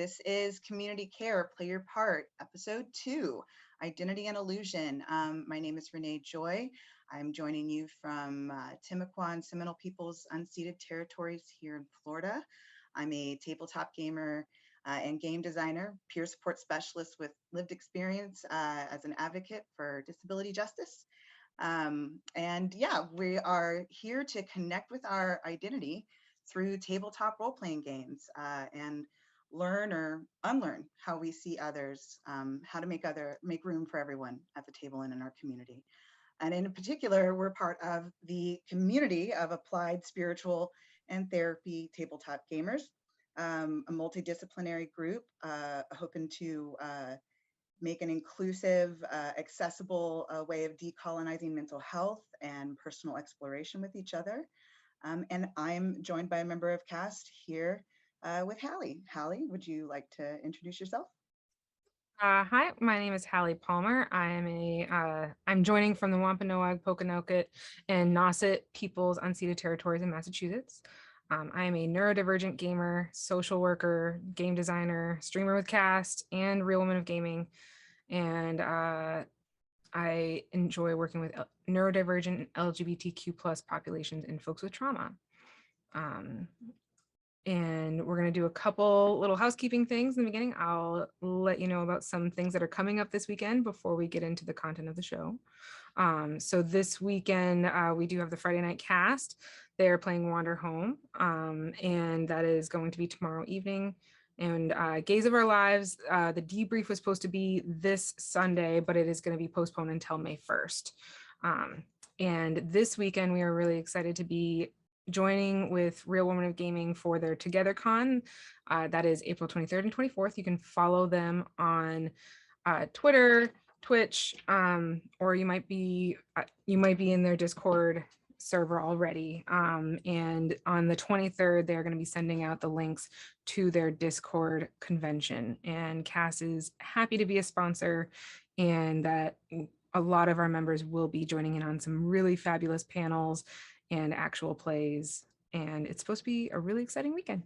This is Community Care, Play Your Part, Episode 2, Identity and Illusion. My name is Rene Joy. I'm joining you from Timucua and Seminole Peoples unceded territories here in Florida. I'm a tabletop gamer and game designer, peer support specialist with lived experience as an advocate for disability justice. We are here to connect with our identity through tabletop role-playing games and learn or unlearn how we see others, how to make room for everyone at the table and in our community. And in particular, we're part of the community of applied spiritual and therapy tabletop gamers, a multidisciplinary group hoping to make an inclusive, accessible way of decolonizing mental health and personal exploration with each other. And I'm joined by a member of cast here with Halley. Halley, would you like to introduce yourself? Hi, my name is Halley Palmer. I'm joining from the Wampanoag, Pokanoket, and Nauset Peoples unceded territories in Massachusetts. I am a neurodivergent gamer, social worker, game designer, streamer with cast, and real woman of gaming. And I enjoy working with neurodivergent LGBTQ plus populations and folks with trauma. Um, and we're going to do a couple little housekeeping things in the beginning. I'll let you know about some things that are coming up this weekend before we get into the content of the show. So this weekend, we do have the Friday night cast. They're playing Wander Home, and that is going to be tomorrow evening. And Gaze of Our Lives, the debrief was supposed to be this Sunday, but it is going to be postponed until May 1st. And this weekend, we are really excited to be joining with Real Woman of Gaming for their TogetherCon. That is April 23rd and 24th. You can follow them on Twitter, Twitch, or you might be in their Discord server already. And on the 23rd, they're going to be sending out the links to their Discord convention. And Cass is happy to be a sponsor, and that a lot of our members will be joining in on some really fabulous panels and actual plays. And it's supposed to be a really exciting weekend.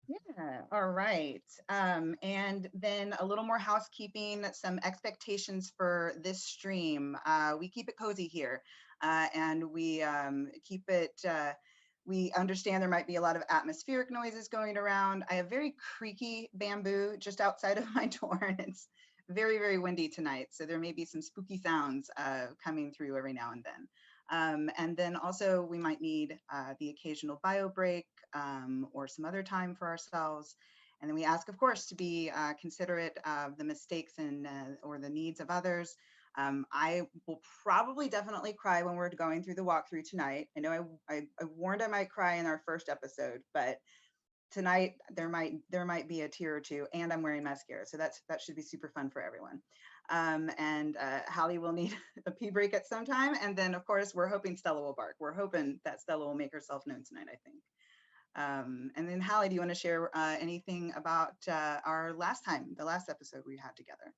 Yeah, all right. And then a little more housekeeping, some expectations for this stream. We keep it cozy here and we keep it, we understand there might be a lot of atmospheric noises going around. I have very creaky bamboo just outside of my door, and it's very, very windy tonight. So there may be some spooky sounds coming through every now and then. And then also we might need the occasional bio break or some other time for ourselves. And then we ask, of course, to be considerate of the mistakes and or the needs of others. I will probably definitely cry when we're going through the walkthrough tonight. I know I warned I might cry in our first episode, but tonight there might be a tear or two, and I'm wearing mascara, so that should be super fun for everyone. Hallie will need a pee break at some time, and then of course we're hoping Stella will bark. We're hoping that Stella will make herself known tonight, I think. And then Hallie, do you want to share anything about the last episode we had together?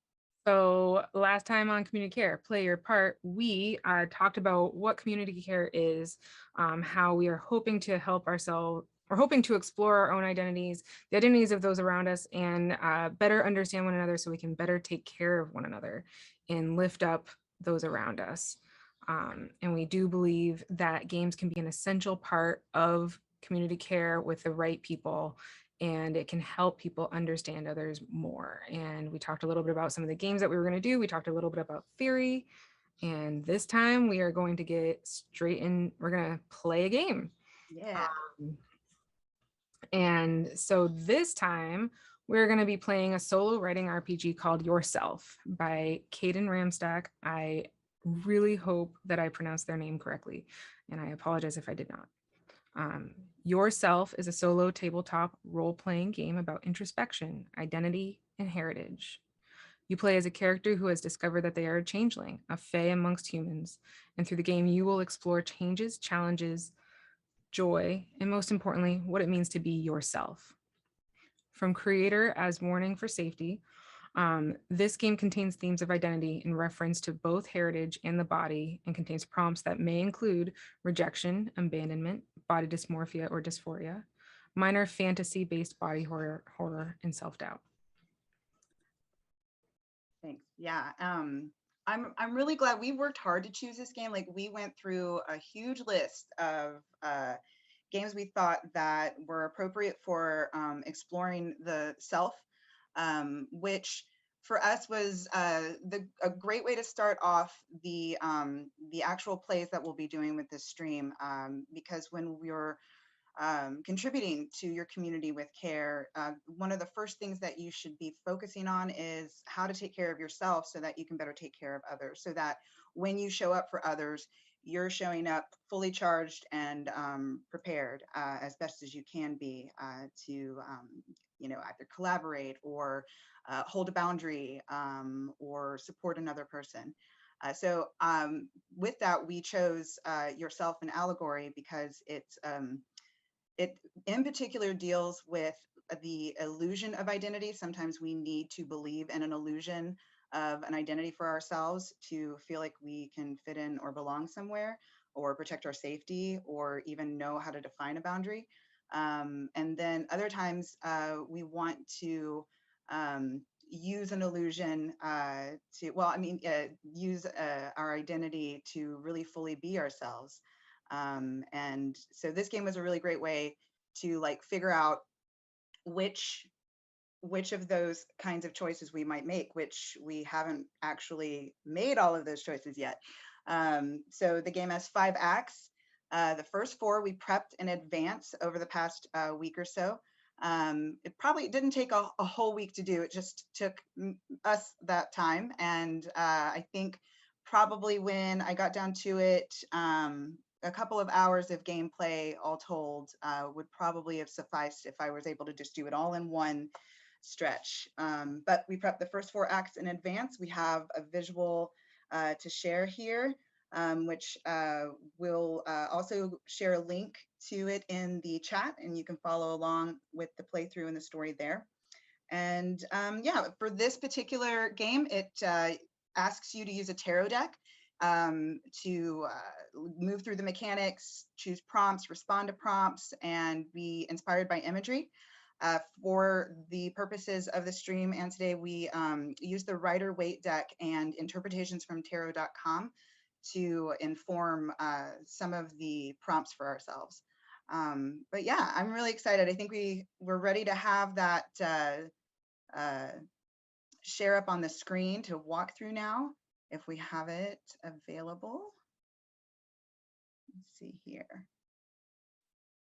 So last time on Community Care, Play Your Part, we talked about what community care is, how we are hoping to help ourselves. We're hoping to explore our own identities, the identities of those around us, and better understand one another so we can better take care of one another and lift up those around us. And we do believe that games can be an essential part of community care with the right people, and it can help people understand others more. And we talked a little bit about some of the games that we were going to do. We talked a little bit about theory, and this time we are going to get straight in. We're going to play a game. Yeah. And so this time we're going to be playing a solo writing RPG called Yourself by Caden Ramstack. I really hope that I pronounced their name correctly, and I apologize if I did not. Yourself is a solo tabletop role-playing game about introspection, identity, and heritage. You play as a character who has discovered that they are a changeling, a fae amongst humans, and through the game you will explore changes, challenges, joy, and most importantly, what it means to be yourself. From creator as warning for safety, this game contains themes of identity in reference to both heritage and the body, and contains prompts that may include rejection, abandonment, body dysmorphia or dysphoria, Mine are fantasy-based body horror, and self-doubt. Thanks. Yeah. I'm really glad we worked hard to choose this game. Like we went through a huge list of games we thought that were appropriate for exploring the self, which for us was a great way to start off the actual plays that we'll be doing with this stream, because when we're contributing to your community with care, one of the first things that you should be focusing on is how to take care of yourself so that you can better take care of others, so that when you show up for others, you're showing up fully charged and prepared as best as you can be to, either collaborate or hold a boundary or support another person. So with that, we chose yourself and allegory because it in particular deals with the illusion of identity. Sometimes we need to believe in an illusion of an identity for ourselves to feel like we can fit in or belong somewhere or protect our safety or even know how to define a boundary. And then other times we want to use an illusion use our identity to really fully be ourselves. And so this game was a really great way to like figure out which of those kinds of choices we might make, which we haven't actually made all of those choices yet. So the game has 5 acts. The first 4 we prepped in advance over the past week or so. It probably didn't take a whole week to do. It just took us that time. And I think probably when I got down to it, a couple of hours of gameplay all told would probably have sufficed if I was able to just do it all in one stretch. But we prepped the first 4 acts in advance. We have a visual to share here, which we'll also share a link to it in the chat, and you can follow along with the playthrough and the story there. And yeah, for this particular game, it asks you to use a tarot deck to move through the mechanics, choose prompts, respond to prompts, and be inspired by imagery. For the purposes of the stream and today, we use the Rider-Waite deck and interpretations from tarot.com to inform some of the prompts for ourselves. But yeah, I'm really excited. I think we're ready to have that share up on the screen to walk through now, if we have it available. Let's see here.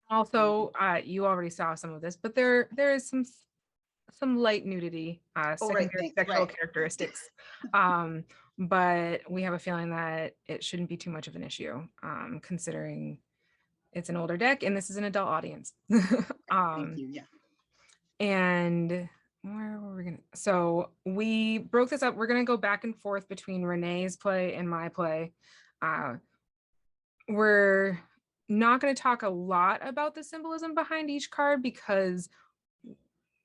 Also, you already saw some of this, but there is some light nudity, secondary sexual characteristics. But we have a feeling that it shouldn't be too much of an issue, considering it's an older deck and this is an adult audience. Thank you. Yeah. And where were we gonna? So we broke this up. We're gonna go back and forth between Renee's play and my play. We're not going to talk a lot about the symbolism behind each card because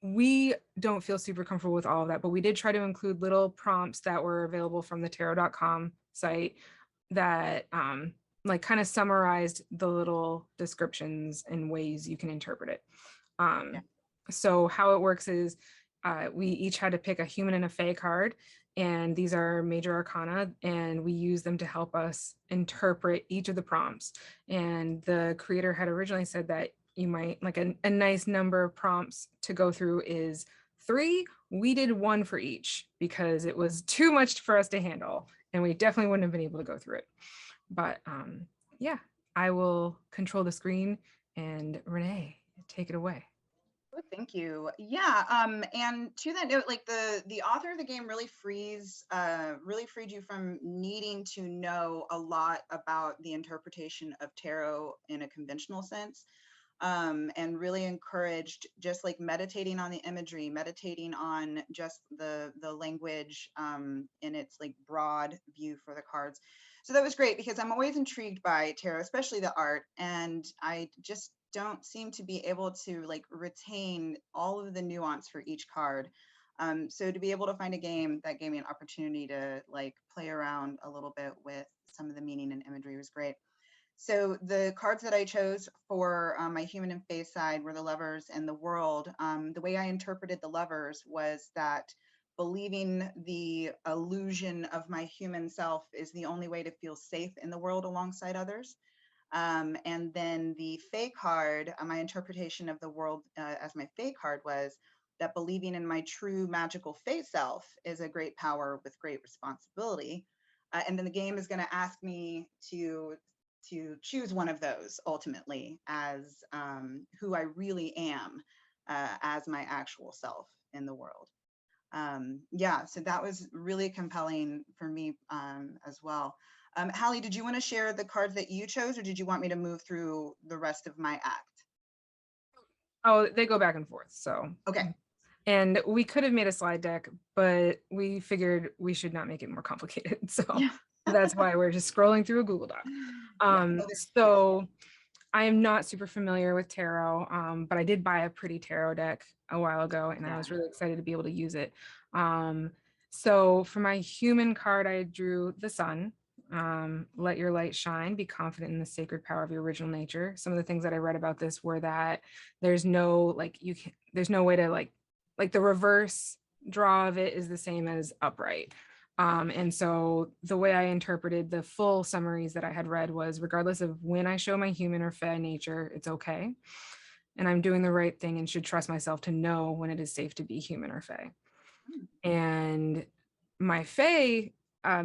we don't feel super comfortable with all of that, but we did try to include little prompts that were available from the tarot.com site that like kind of summarized the little descriptions and ways you can interpret it. So how it works is we each had to pick a human and a fae card, and these are major arcana, and we use them to help us interpret each of the prompts. And the creator had originally said that you might like a nice number of prompts to go through is 3. We did 1 for each because it was too much for us to handle, and we definitely wouldn't have been able to go through it. But yeah, I will control the screen, and Renee, take it away. Thank you. Yeah, and to that note, like the author of the game really freed you from needing to know a lot about the interpretation of tarot in a conventional sense, and really encouraged just like meditating on the imagery, meditating on just the language in its like broad view for the cards. So that was great because I'm always intrigued by tarot, especially the art, and I just don't seem to be able to like retain all of the nuance for each card. So to be able to find a game that gave me an opportunity to like play around a little bit with some of the meaning and imagery was great. So the cards that I chose for my human and fae side were the Lovers and the World. The way I interpreted the Lovers was that believing the illusion of my human self is the only way to feel safe in the world alongside others. And then the Fae card, my interpretation of the World as my Fae card was that believing in my true magical Fae self is a great power with great responsibility. And then the game is going to ask me to choose one of those ultimately as who I really am as my actual self in the world. Yeah, so that was really compelling for me as well. Halley, did you want to share the cards that you chose, or did you want me to move through the rest of my act? Oh, they go back and forth. So, Okay. and we could have made a slide deck, but we figured we should not make it more complicated. So Yeah. that's why we're just scrolling through a Google Doc. Yeah. No, So I am not super familiar with tarot, but I did buy a pretty tarot deck a while ago, and I yeah. was really excited to be able to use it. So for my human card, I drew the sun. Let your light shine, be confident in the sacred power of your original nature. Some of the things that I read about this were that there's no like there's no way to like the reverse draw of it is the same as upright. And so the way I interpreted the full summaries that I had read was regardless of when I show my human or fae nature, it's okay. And I'm doing the right thing and should trust myself to know when it is safe to be human or fae. Hmm. And my fae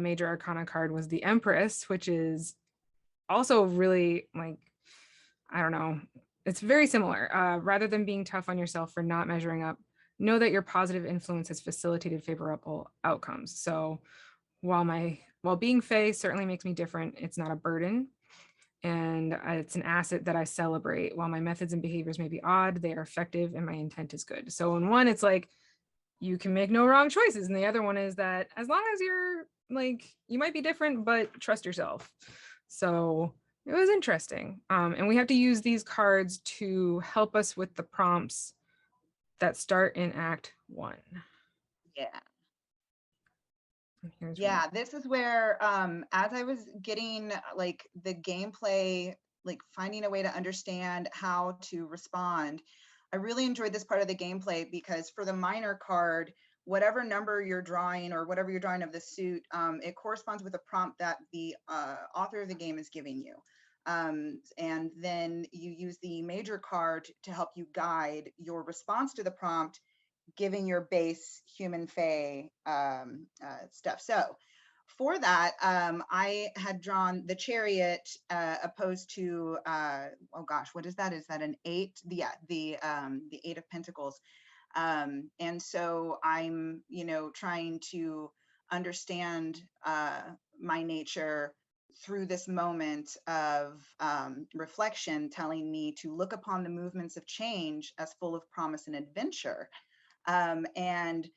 major arcana card was the Empress, which is also really like, I don't know, it's very similar. Rather than being tough on yourself for not measuring up, know that your positive influence has facilitated favorable outcomes. So while being fae certainly makes me different, it's not a burden. And it's an asset that I celebrate. While my methods and behaviors may be odd, they are effective and my intent is good. So in one, it's like you can make no wrong choices. And the other one is that as long as you're like, you might be different, but trust yourself. So it was interesting. And we have to use these cards to help us with the prompts that start in Act 1. Yeah. Here's Rene. Yeah, this is where as I was getting like the gameplay, like finding a way to understand how to respond, I really enjoyed this part of the gameplay because for the minor card, whatever number you're drawing or whatever you're drawing of the suit, it corresponds with a prompt that the author of the game is giving you. And then you use the major card to help you guide your response to the prompt, giving your base human fae stuff. So for that, I had drawn the Chariot opposed to oh gosh, what is that? Is that an 8? Yeah, the 8 of Pentacles. And so I'm, trying to understand my nature through this moment of reflection, telling me to look upon the movements of change as full of promise and adventure. And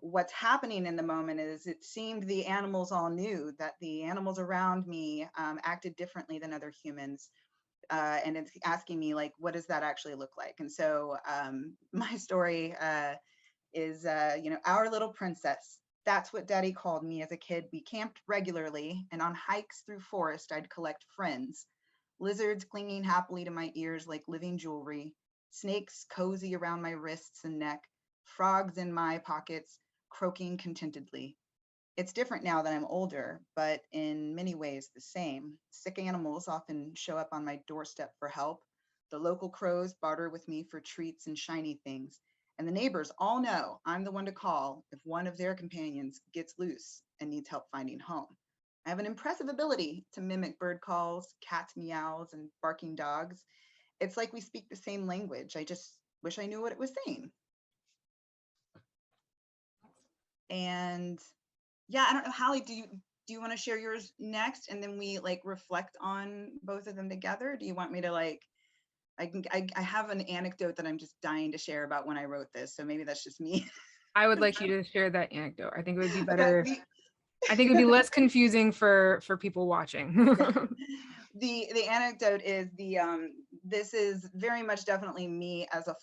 what's happening in the moment is it seemed the animals all knew that the animals around me acted differently than other humans. And it's asking me like, what does that actually look like? And so my story is, our little princess. That's what daddy called me as a kid. We camped regularly, and on hikes through forest, I'd collect friends. Lizards clinging happily to my ears like living jewelry, snakes cozy around my wrists and neck, frogs in my pockets, croaking contentedly. It's different now that I'm older, but in many ways the same. Sick animals often show up on my doorstep for help. The local crows barter with me for treats and shiny things. And the neighbors all know I'm the one to call if one of their companions gets loose and needs help finding home. I have an impressive ability to mimic bird calls, cats' meows, and barking dogs. It's like we speak the same language. I just wish I knew what it was saying. And yeah, I don't know, Halley, do you want to share yours next, and then we like reflect on both of them together? Do you want me to like I have an anecdote that I'm just dying to share about when I wrote this, so maybe that's just me. I would like you to share that anecdote. I think it would be Okay, better. I think it would be less confusing for people watching. okay. The anecdote is this is very much definitely me as a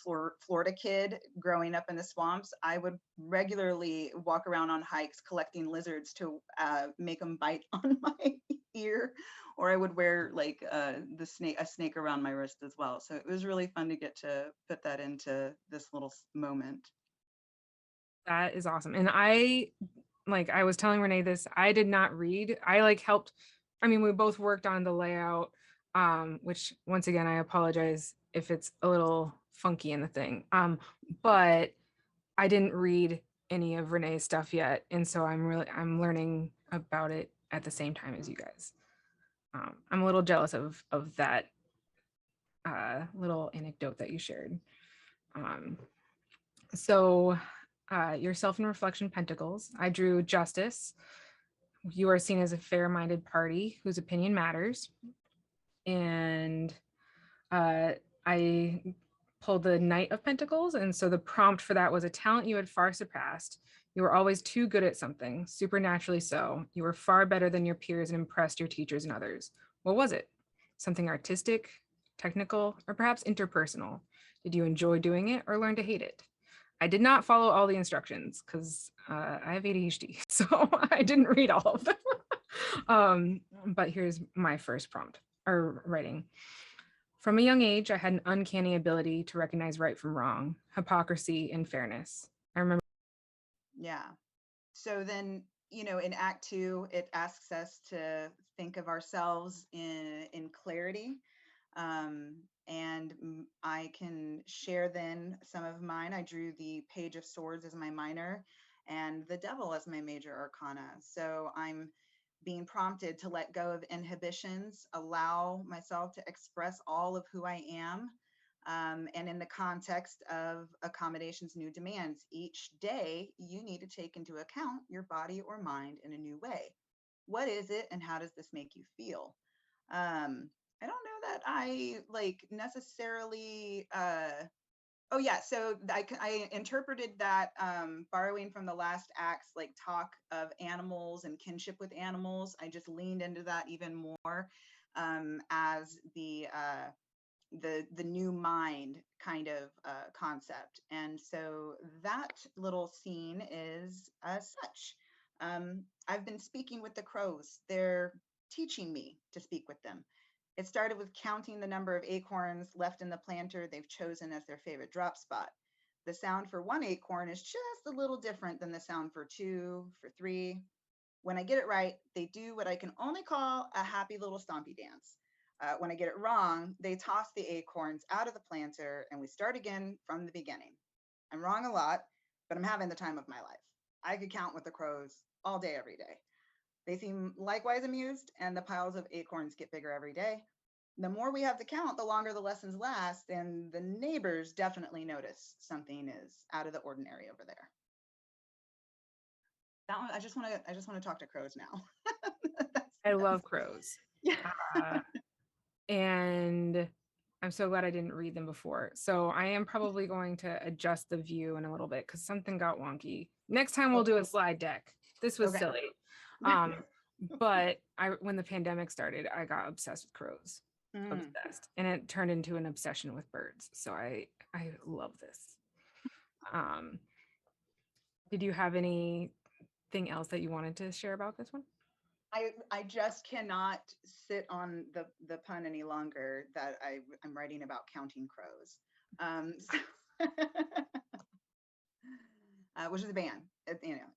Florida kid growing up in the swamps. I would regularly walk around on hikes collecting lizards to make them bite on my ear, or I would wear like a snake around my wrist as well. So it was really fun to get to put that into this little moment. That is awesome. And I was telling Renee this, I did not read. I like helped. I mean, we both worked on the layout, which once again, I apologize if it's a little funky in the thing. But I didn't read any of Renee's stuff yet. And so I'm learning about it at the same time as you guys. I'm a little jealous of that little anecdote that you shared. Um, so yourself in reflection pentacles. I drew justice. You are seen as a fair-minded party whose opinion matters. And I pulled the Knight of Pentacles. And so the prompt for that was a talent you had far surpassed. You were always too good at something, supernaturally so. You were far better than your peers and impressed your teachers and others. What was it? Something artistic, technical, or perhaps interpersonal? Did you enjoy doing it or learn to hate it? I did not follow all the instructions because I have ADHD, so I didn't read all of them. But here's my first prompt or writing. From a young age, I had an uncanny ability to recognize right from wrong, hypocrisy, and fairness. I remember. Yeah. So then, in Act Two, it asks us to think of ourselves in clarity. And I can share then some of mine. I drew the Page of Swords as my minor and the Devil as my major arcana. So I'm being prompted to let go of inhibitions, allow myself to express all of who I am. And in the context of accommodations, new demands, each day you need to take into account your body or mind in a new way. What is it and how does this make you feel? I don't know that I like necessarily oh yeah, so I interpreted that borrowing from the last act's like talk of animals and kinship with animals. I just leaned into that even more as the new mind kind of concept. And so that little scene is as such. I've been speaking with the crows. They're teaching me to speak with them. It started with counting the number of acorns left in the planter they've chosen as their favorite drop spot. The sound for one acorn is just a little different than the sound for two, for three. When I get it right, they do what I can only call a happy little stompy dance. When I get it wrong, they toss the acorns out of the planter and we start again from the beginning. I'm wrong a lot, but I'm having the time of my life. I could count with the crows all day, every day. They seem likewise amused, and the piles of acorns get bigger every day. The more we have to count, the longer the lessons last, and the neighbors definitely notice something is out of the ordinary over there. That one, I just want to talk to crows now. I love crows. Yeah. And I'm so glad I didn't read them before. So I am probably going to adjust the view in a little bit because something got wonky. Next time we'll do a slide deck. This was Okay. silly. But when the pandemic started, I got obsessed with crows. Obsessed. And it turned into an obsession with birds. So I love this. Did you have anything else that you wanted to share about this one? I just cannot sit on the pun any longer that I'm writing about counting crows. So which is a band,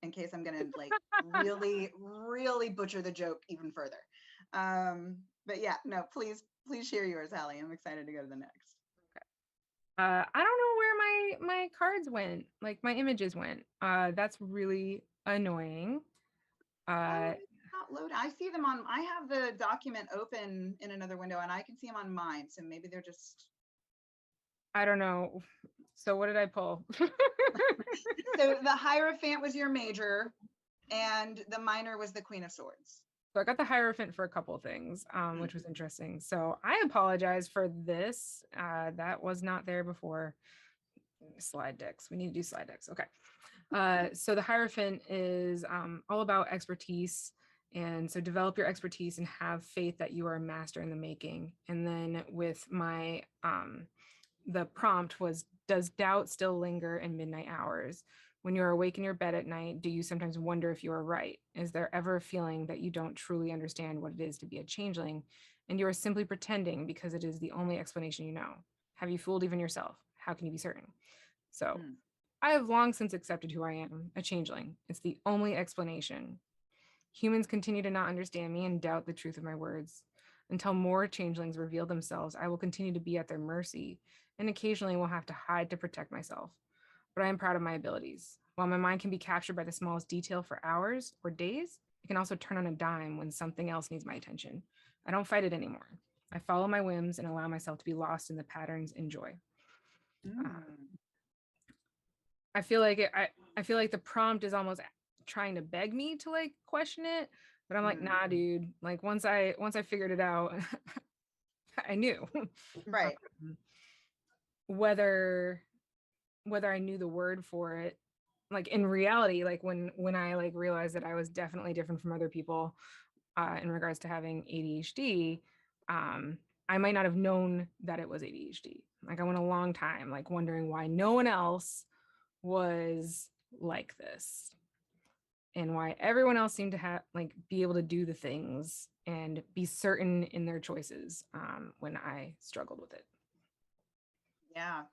in case I'm gonna like really, really butcher the joke even further. But yeah, no, please share yours, Halley. I'm excited to go to the next. I don't know where my cards went, like my images went. That's really annoying. It's not loaded. I see them on. I have the document open in another window, and I can see them on mine. So maybe they're just. I don't know. So what did I pull? So the Hierophant was your major, and the minor was the Queen of Swords. So I got the Hierophant for a couple of things, which was interesting. So I apologize for this. That was not there before. Slide decks. We need to do slide decks. Okay. So the Hierophant is all about expertise. And so develop your expertise and have faith that you are a master in the making. And then with my, the prompt was, does doubt still linger in midnight hours? When you're awake in your bed at night, do you sometimes wonder if you are right? Is there ever a feeling that you don't truly understand what it is to be a changeling and you are simply pretending because it is the only explanation you know? Have you fooled even yourself? How can you be certain? So, Mm, I have long since accepted who I am, a changeling. It's the only explanation. Humans continue to not understand me and doubt the truth of my words. Until more changelings reveal themselves, I will continue to be at their mercy and occasionally will have to hide to protect myself. But I am proud of my abilities. While my mind can be captured by the smallest detail for hours or days, it can also turn on a dime when something else needs my attention. I don't fight it anymore. I follow my whims and allow myself to be lost in the patterns and joy. Uh, mm, I feel like I feel like the prompt is almost trying to beg me to like question it, but I'm like, mm. nah, dude. Like once I figured it out, I knew. Right. Um, whether whether I knew the word for it, like in reality, like when I like realized that I was definitely different from other people in regards to having ADHD, um, I might not have known that it was ADHD. Like I went a long time like wondering why no one else was like this and why everyone else seemed to have like be able to do the things and be certain in their choices when I struggled with it. Yeah,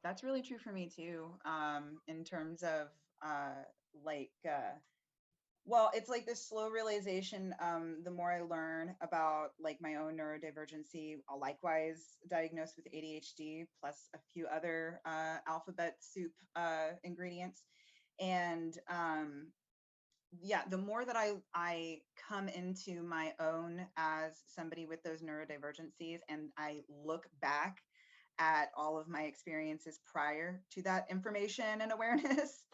that's really true for me too. In terms of uh, like, well, it's like this slow realization. The more I learn about like my own neurodivergency, I'll likewise diagnosed with ADHD, plus a few other alphabet soup ingredients, and yeah, the more that I come into my own as somebody with those neurodivergencies, and I look back at all of my experiences prior to that information and awareness,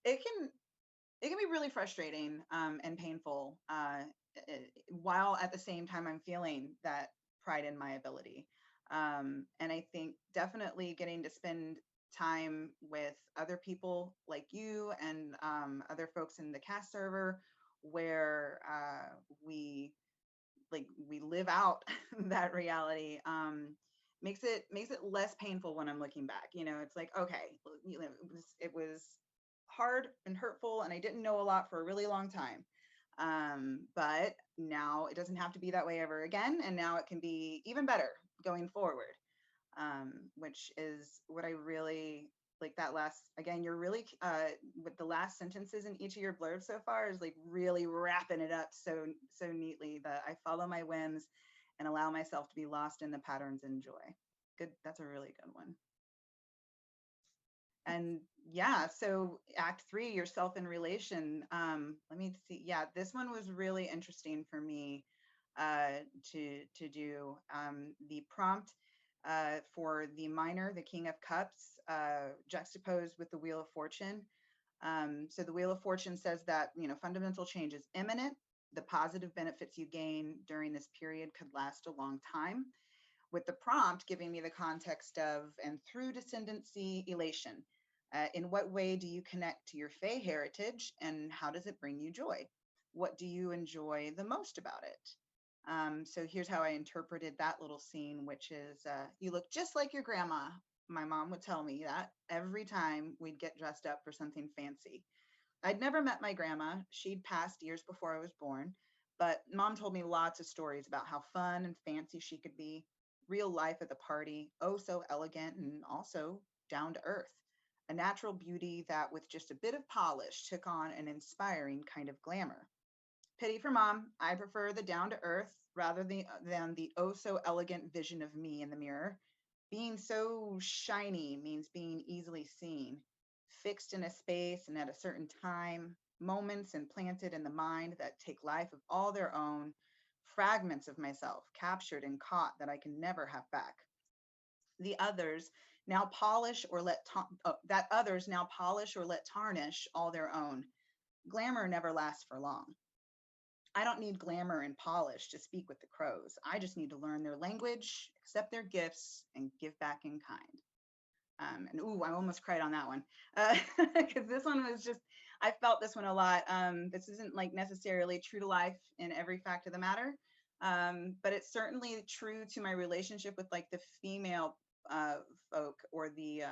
it can it can be really frustrating and painful, while at the same time I'm feeling that pride in my ability. And I think definitely getting to spend time with other people like you and other folks in the cast server where we live out that reality, makes it less painful when I'm looking back. It's like, okay, it was hard and hurtful and I didn't know a lot for a really long time, but now it doesn't have to be that way ever again, and now it can be even better going forward, which is what I really like. That last, again, you're really with the last sentences in each of your blurbs so far is like really wrapping it up so neatly, that I follow my whims and allow myself to be lost in the patterns and joy. Good, that's a really good one. And yeah, so act three, yourself in relation. Let me see. Yeah, this one was really interesting for me to do. The prompt for the minor, the King of Cups, juxtaposed with the Wheel of Fortune. So the Wheel of Fortune says that, fundamental change is imminent. The positive benefits you gain during this period could last a long time, with the prompt giving me the context of and through descendancy elation. In what way do you connect to your Fey heritage and how does it bring you joy? What do you enjoy the most about it? So here's how I interpreted that little scene, which is you look just like your grandma. My mom would tell me that every time we'd get dressed up for something fancy. I'd never met my grandma. She'd passed years before I was born, but mom told me lots of stories about how fun and fancy she could be, real life at the party, oh so elegant and also down to earth. A natural beauty that, with just a bit of polish, took on an inspiring kind of glamour. Pity for mom, I prefer the down to earth rather than the oh so elegant vision of me in the mirror. Being so shiny means being easily seen, fixed in a space and at a certain time, moments implanted in the mind that take life of all their own, fragments of myself captured and caught that I can never have back. The others now polish or let that others now polish or let tarnish all their own. Glamour never lasts for long. I don't need glamour and polish to speak with the crows. I just need to learn their language, accept their gifts, and give back in kind. And ooh, I almost cried on that one, because this one was just, I felt this one a lot. This isn't like necessarily true to life in every fact of the matter, but it's certainly true to my relationship with like the female folk, or the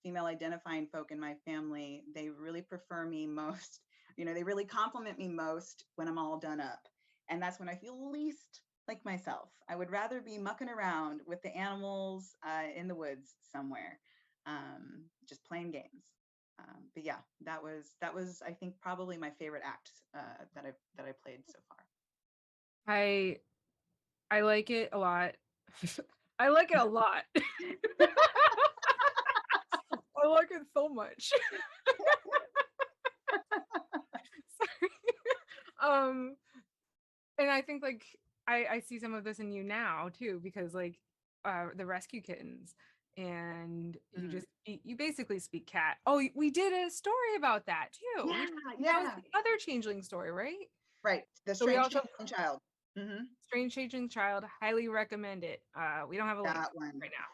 female identifying folk in my family, they really prefer me most, they really compliment me most when I'm all done up. And that's when I feel least like myself. I would rather be mucking around with the animals in the woods somewhere, just playing games. But yeah, that was I think probably my favorite act that I played so far. I like it a lot. I like it a lot. I like it so much. Sorry. Um, and I think like I see some of this in you now too, because like the rescue kittens, and you Mhm. just you basically speak cat. Oh, we did a story about that too. Yeah, That was yeah. the other changeling story, right? Right. The So we strange also changeling child. Hmm. Strange Changeling Child, highly recommend it. We don't have a link That one. right now,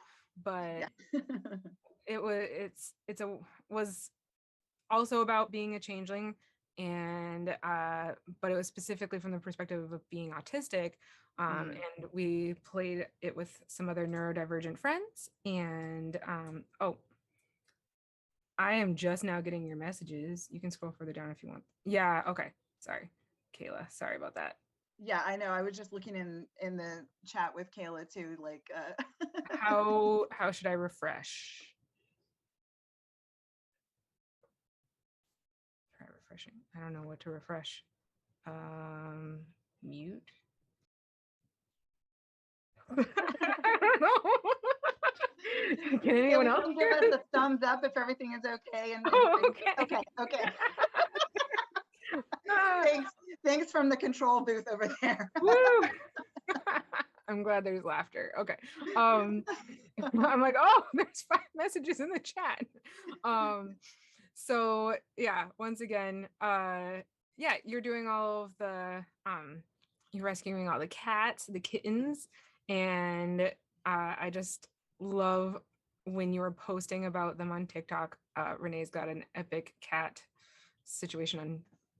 but Yeah. it's a was also about being a changeling, and but it was specifically from the perspective of being autistic. Mhm. And we played it with some other neurodivergent friends, and oh, I am just now getting your messages. You can scroll further down if you want. Yeah, okay. Sorry, Kayla. Sorry about that. Yeah, I know. I was just looking in the chat with Kayla too, like How should I refresh? Try refreshing. I don't know what to refresh. Mute. I don't know. Can anyone Kayla, else can you give hear us this? a thumbs up if everything is okay and Oh, things? okay. Okay, okay. Ah, Thanks from the control booth over there. woo. I'm glad there's laughter. Okay. Um, I'm like, oh, there's 5 messages in the chat. Um, so yeah, once again, yeah, you're doing all of the you're rescuing all the cats, the kittens, and I just love when you were posting about them on TikTok. Renee's got an epic cat situation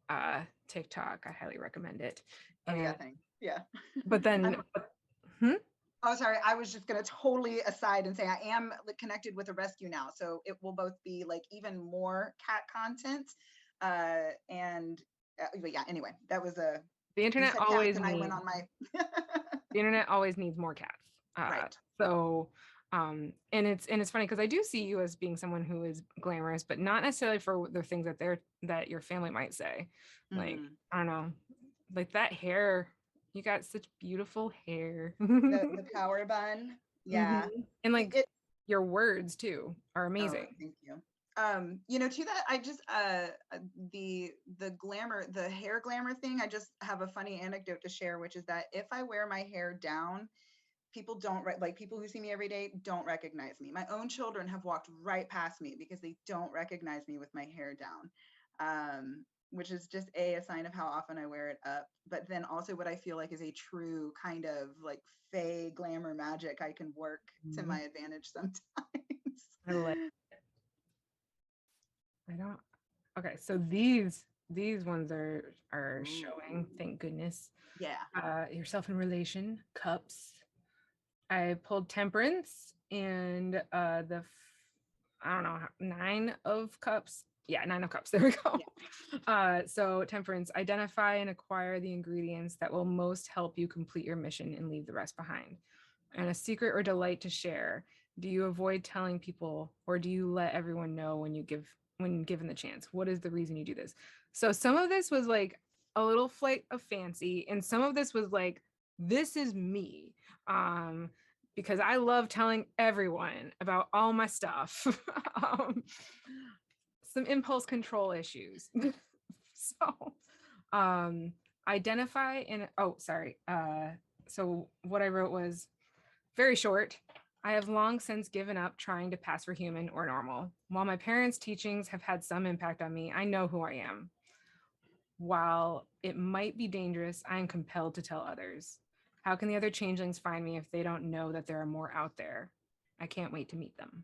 on TikTok. I highly recommend it. Oh yeah, And thanks. Yeah. but then hmm? Oh, sorry. I was just going to totally aside and say I am connected with a rescue now, so it will both be like even more cat content. And but yeah. Anyway, that was a. The You internet said cats, always and I went needs on my. the internet always needs more cats. Right. So and it's funny because I do see you as being someone who is glamorous, but not necessarily for the things that your family might say. Like, Hmm. I don't know, like that hair, you got such beautiful hair. The power bun. Mhm. Yeah. And It, like it. your words too are Oh, amazing. thank you. To that, I just the glamour, the hair glamour thing. I just have a funny anecdote to share, which is that if I wear my hair down, people don't like people who see me every day don't recognize me. My own children have walked right past me because they don't recognize me with my hair down, which is just a sign of how often I wear it up, but then also what I feel like is a true kind of like fey glamour magic I can work to Mhm. my advantage sometimes. I like I don't okay, so these ones are Ooh, showing, thank goodness. yeah. Yourself in relation, cups. I pulled temperance and I don't know, 9 of cups. Yeah, 9 of cups. There we go. Yeah. So temperance, identify and acquire the ingredients that will most help you complete your mission and leave the rest behind. And a secret or delight to share. Do you avoid telling people, or do you let everyone know when given the chance? What is the reason you do this? So some of this was like a little flight of fancy, and some of this was like, this is me. Um, because I love telling everyone about all my stuff. um, some impulse control issues. So um identify and oh sorry. So what I wrote was very short. I have long since given up trying to pass for human or normal. While my parents' teachings have had some impact on me, I know who I am. While it might be dangerous, I am compelled to tell others. How can the other changelings find me if they don't know that there are more out there? I can't wait to meet them.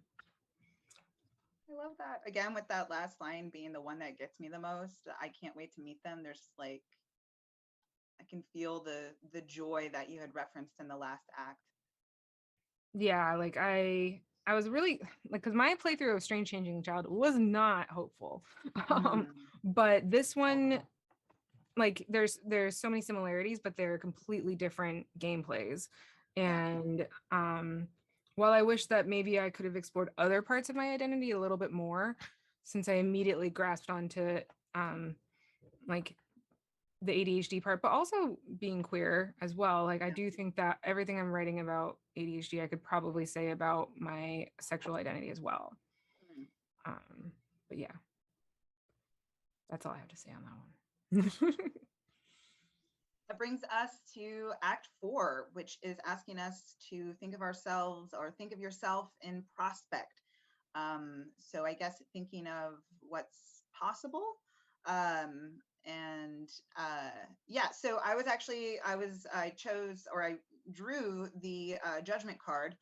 I love that. Again, with that last line being the one that gets me the most. I can't wait to meet them. There's like I can feel the joy that you had referenced in the last act. Yeah, like I was really like, because my playthrough of Strange Changing Child was not hopeful. Mm, But this one, like there's so many similarities, but they're completely different gameplays. yeah. And while I wish that maybe I could have explored other parts of my identity a little bit more, since I immediately grasped onto like the ADHD part, but also being queer as well. Like I do think that everything I'm writing about ADHD, I could probably say about my sexual identity as well. Mm. But yeah, that's all I have to say on that one. That brings us to Act 4, which is asking us to think of ourselves or think of yourself in prospect. So I guess thinking of what's possible. And yeah, so I chose, or I drew the judgment card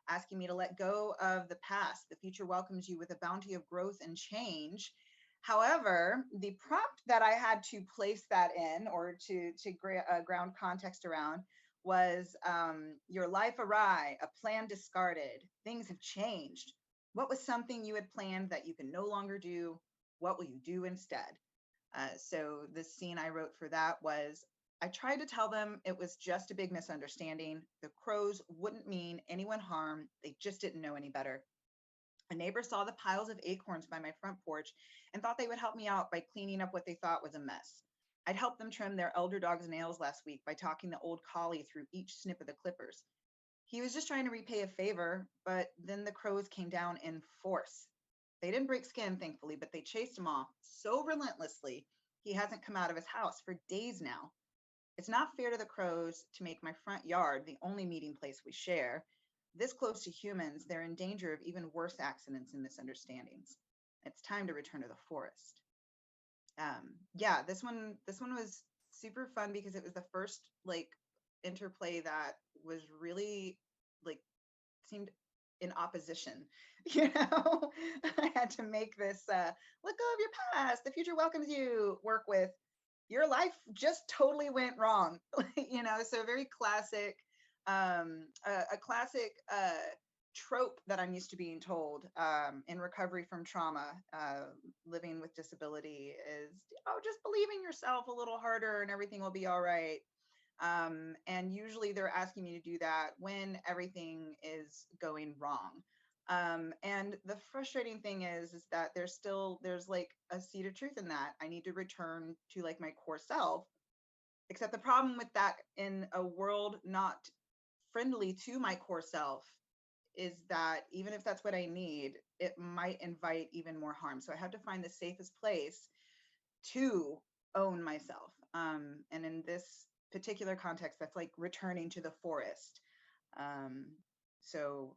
asking me to let go of the past. The future welcomes you with a bounty of growth and change. However, the prompt that I had to place that in, or to ground context around, was your life awry, a plan discarded, things have changed. What was something you had planned that you can no longer do? What will you do instead? So the scene I wrote for that was, I tried to tell them it was just a big misunderstanding. The crows wouldn't mean anyone harm. They just didn't know any better. A neighbor saw the piles of acorns by my front porch and thought they would help me out by cleaning up what they thought was a mess. I'd helped them trim their elder dog's nails last week by talking the old collie through each snip of the clippers. He was just trying to repay a favor, but then the crows came down in force. They didn't break skin, thankfully, but they chased him off so relentlessly he hasn't come out of his house for days now. It's not fair to the crows to make my front yard the only meeting place we share. This close to humans, they're in danger of even worse accidents and misunderstandings. It's time to return to the forest. Yeah, this one was super fun because it was the first like interplay that was really like seemed in opposition. You know, I had to make this let go of your past, the future welcomes you, work with your life just totally went wrong. You know, so very classic, a classic trope that I'm used to being told in recovery from trauma, living with disability is, oh, just believe in yourself a little harder and everything will be all right. And usually they're asking me to do that when everything is going wrong. And the frustrating thing is that there's like a seed of truth in that. I need to return to like my core self. Except the problem with that in a world not friendly to my core self is that even if that's what I need, it might invite even more harm. So I have to find the safest place to own myself. And in this particular context, that's like returning to the forest. So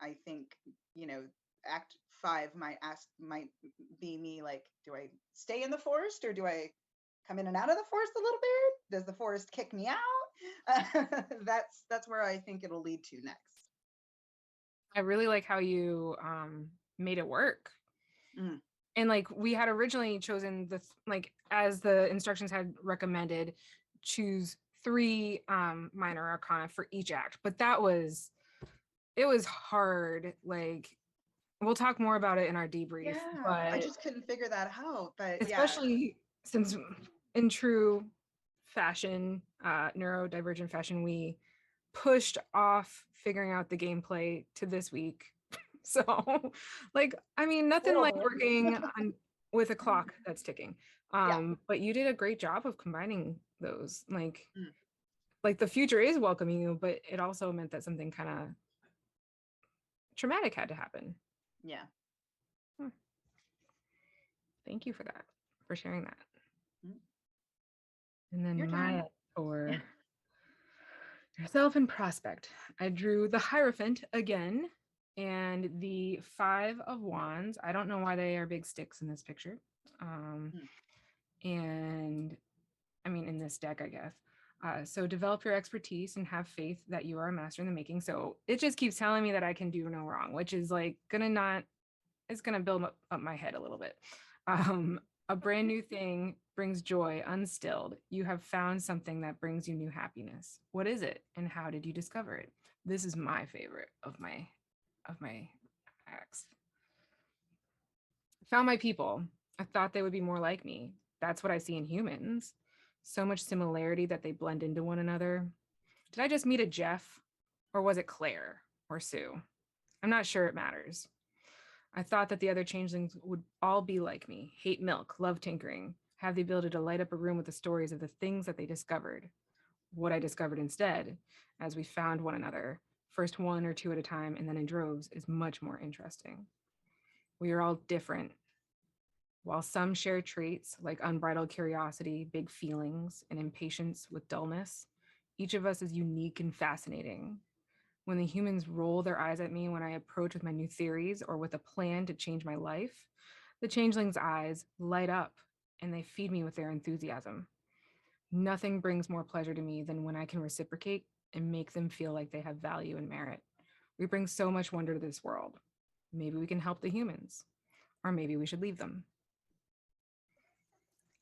I think, you know, Act 5 might be me like, do I stay in the forest or do I come in and out of the forest a little bit? Does the forest kick me out? That's where I think it'll lead to next. I really like how you made it work. Mm, And like we had originally chosen like as the instructions had recommended, choose 3 minor arcana for each act. But it was hard. Like we'll talk more about it in our debrief, yeah, I but just couldn't figure that out. But yeah, especially since in true fashion, neurodivergent fashion, we pushed off figuring out the gameplay to this week. So, like, I mean, nothing little like bit. working on with a clock that's ticking. Yeah. But you did a great job of combining those. Mm, Like the future is welcoming you, but it also meant that something kind of traumatic had to happen. yeah. Hmm. Thank you for that, for sharing that. Mm, And your then turn. my for yourself and prospect. I drew the Hierophant again and the 5 of Wands. I don't know why they are big sticks in this picture. Mm, And I mean, in this deck, I guess. So develop your expertise and have faith that you are a master in the making. So it just keeps telling me that I can do no wrong, which is like it's gonna build up my head a little bit. Um, a brand new thing brings joy unstilled. You have found something that brings you new happiness. What is it and how did you discover it? This is my favorite of my of my ex. Found my people. I thought they would be more like me. That's what I see in humans. So much similarity that they blend into one another. Did I just meet a Jeff? Or was it Claire or Sue? I'm not sure it matters. I thought that the other changelings would all be like me, hate milk, love tinkering, have the ability to light up a room with the stories of the things that they discovered. What I discovered instead, as we found one another, first one or two at a time and then in droves, is much more interesting. We are all different. While some share traits like unbridled curiosity, big feelings, and impatience with dullness, each of us is unique and fascinating. When the humans roll their eyes at me when I approach with my new theories or with a plan to change my life, the changeling's eyes light up and they feed me with their enthusiasm. Nothing brings more pleasure to me than when I can reciprocate and make them feel like they have value and merit. We bring so much wonder to this world. Maybe we can help the humans, or maybe we should leave them.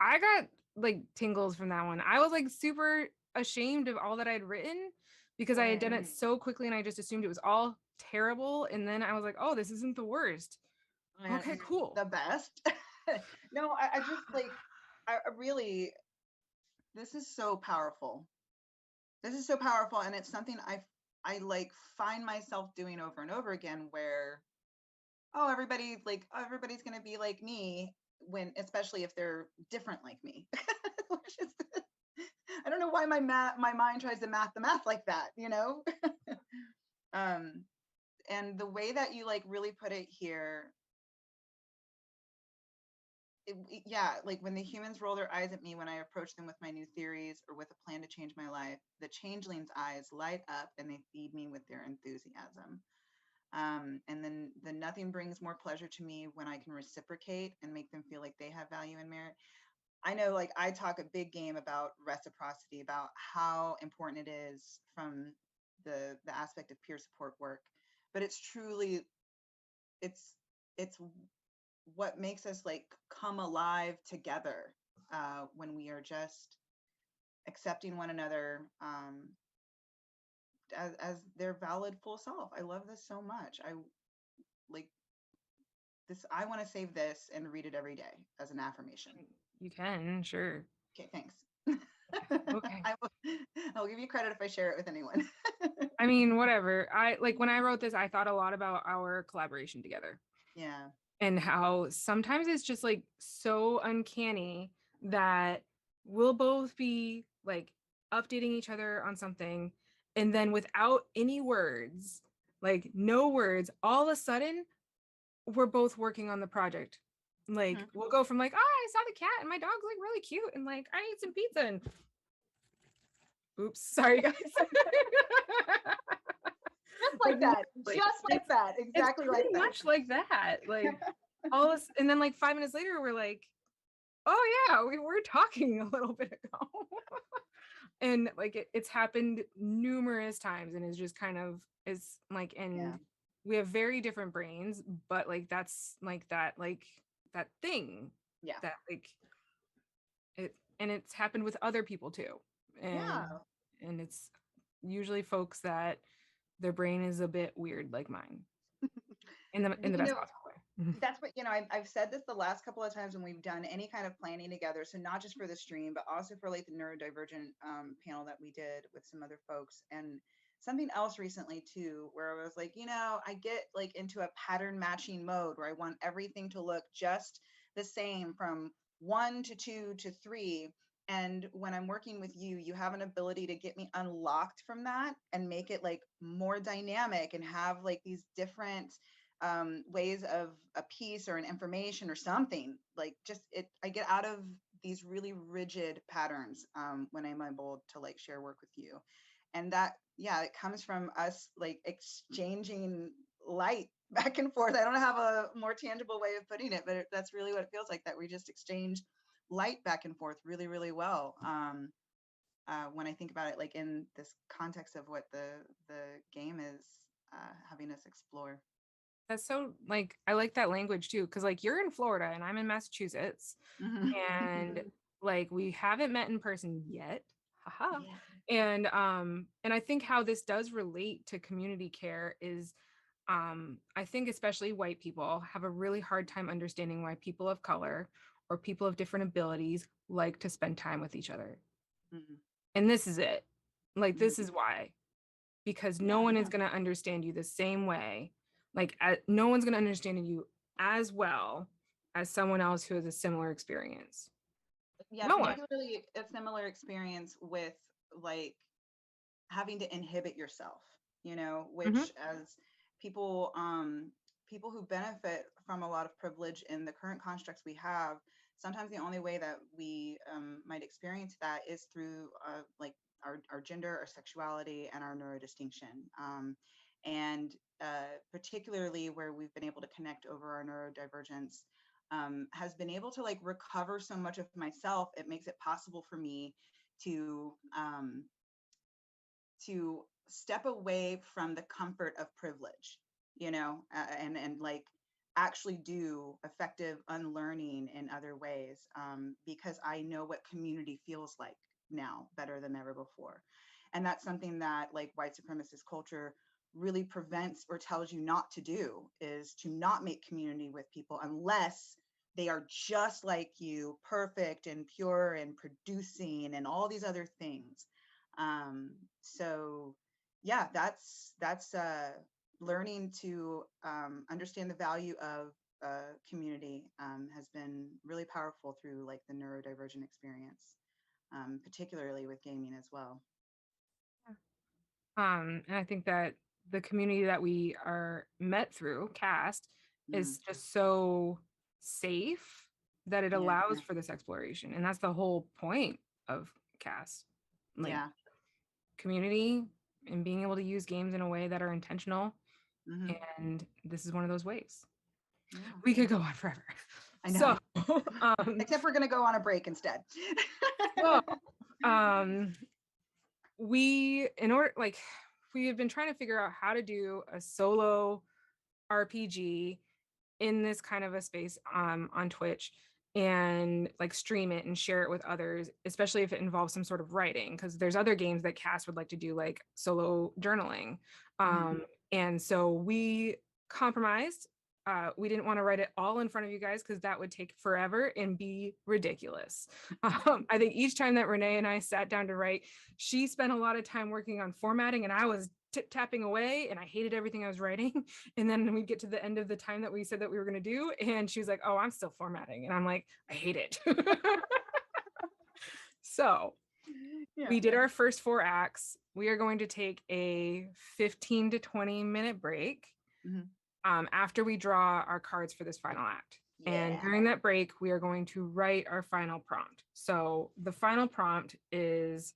I got like tingles from that one. I was like super ashamed of all that I'd written because I had done it so quickly and I just assumed it was all terrible. And then I was like, oh, this isn't the worst. And Okay, cool. The best. No, I just like, I really, this is so powerful. This is so powerful. And it's something I like find myself doing over and over again where, oh, everybody's going to be like me when, especially if they're different like me. Which is, I don't know why my mind tries to math the math like that, you know? And the way that you like really put it here, yeah, like when the humans roll their eyes at me when I approach them with my new theories or with a plan to change my life, the changeling's eyes light up and they feed me with their enthusiasm. And then the nothing brings more pleasure to me when I can reciprocate and make them feel like they have value and merit. I know, like, I talk a big game about reciprocity, about how important it is from the aspect of peer support work, but it's truly, it's it's what makes us like come alive together when we are just accepting one another as their valid full self. I love this so much. I like this. I want to save this and read it every day as an affirmation. You can, sure. Okay, thanks. Okay. I'll give you credit if I share it with anyone. I mean, whatever. I like when I wrote this, I thought a lot about our collaboration together. Yeah. And how sometimes it's just like so uncanny that we'll both be like updating each other on something and then without any words, like no words, all of a sudden we're both working on the project. Like we'll go from like, oh, I saw the cat and my dog's like really cute and like I ate some pizza and oops, sorry guys. Just like that. Just like that. Exactly like that. Much like that. Like all this, and then like 5 minutes later, we're like, oh yeah, we were talking a little bit ago. And like it's happened numerous times and it's just kind of is like, and we have very different brains, but like that's like that thing. Yeah. That like it, and it's happened with other people too. And it's usually folks that their brain is a bit weird like mine. In the best possible way. That's what, I've said this the last couple of times when we've done any kind of planning together. So not just for the stream, but also for like the neurodivergent panel that we did with some other folks. And something else recently too, where I was like, I get like into a pattern matching mode where I want everything to look just the same from 1 to 2 to 3. And when I'm working with you, you have an ability to get me unlocked from that and make it like more dynamic and have like these different ways of a piece or an information or something like just it. I get out of these really rigid patterns when I'm able to like share work with you. And that, yeah, it comes from us like exchanging light back and forth. I don't have a more tangible way of putting it, but that's really what it feels like, that we just exchange light back and forth really, really well. When I think about it, like in this context of what the game is having us explore. That's so like I like that language too, because like you're in Florida and I'm in Massachusetts, and like we haven't met in person yet. Haha. Yeah. And I think how this does relate to community care is I think especially white people have a really hard time understanding why people of color or people of different abilities like to spend time with each other. Mhm. And this is it. Like, Mhm. this is why. Because no Yeah. one is going to understand you the same way. Like, no one's going to understand you as well as someone else who has a similar experience. Yeah, No one. particularly a similar experience with like having to inhibit yourself, Mhm. which as people people who benefit from a lot of privilege in the current constructs we have, sometimes the only way that we might experience that is through like our gender, our sexuality, and our neurodistinction. And particularly where we've been able to connect over our neurodivergence, has been able to like recover so much of myself. It makes it possible for me to step away from the comfort of privilege, and like actually do effective unlearning in other ways, because I know what community feels like now better than ever before. And that's something that like white supremacist culture really prevents or tells you not to do, is to not make community with people unless they are just like you, perfect and pure and producing and all these other things. So yeah, that's learning to understand the value of community, has been really powerful through like the neurodivergent experience, particularly with gaming as well. And I think that the community that we are met through cast Mm, is just so safe that it yeah, allows for this exploration. And that's the whole point of cast. Like, yeah. community and being able to use games in a way that are intentional. Hmm. And this is one of those ways. Yeah, We could go on forever. I So, know. um, Except we're gonna go on a break instead. so um, in order, like, we have been trying to figure out how to do a solo RPG in this kind of a space on Twitch, and like stream it and share it with others, especially if it involves some sort of writing, because there's other games that Cass would like to do, like solo journaling. Mhm. And so we compromised. We didn't want to write it all in front of you guys because that would take forever and be ridiculous. I think each time that Renee and I sat down to write, she spent a lot of time working on formatting, and I was tip tapping away, and I hated everything I was writing. And then we get to the end of the time that we said that we were going to do, and she was like, "Oh, I'm still formatting," and I'm like, "I hate it." So Yeah. we did our first 4 acts. We are going to take a 15 to 20-minute break Mhm. after we draw our cards for this final act. And Yeah. during that break, we are going to write our final prompt. So the final prompt is,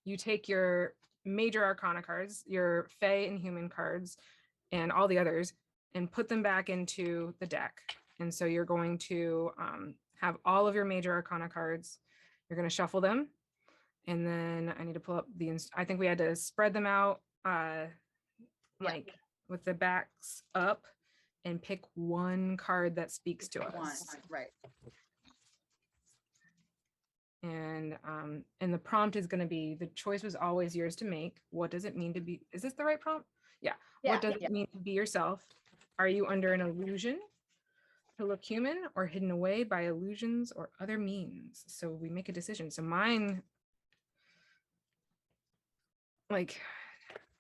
you take your major arcana cards, your Fae and human cards, and all the others, and put them back into the deck. And so you're going to have all of your major arcana cards. You're going to shuffle them. And then I need to pull up I think we had to spread them out, Yeah. like with the backs up, and pick one card that speaks to One. us. Right. And the prompt is going to be, the choice was always yours to make. What does it mean to be, is this the right prompt? Yeah. Yeah. What does it mean to be yourself? Are you under an illusion to look human, or hidden away by illusions or other means? So we make a decision. So mine, like,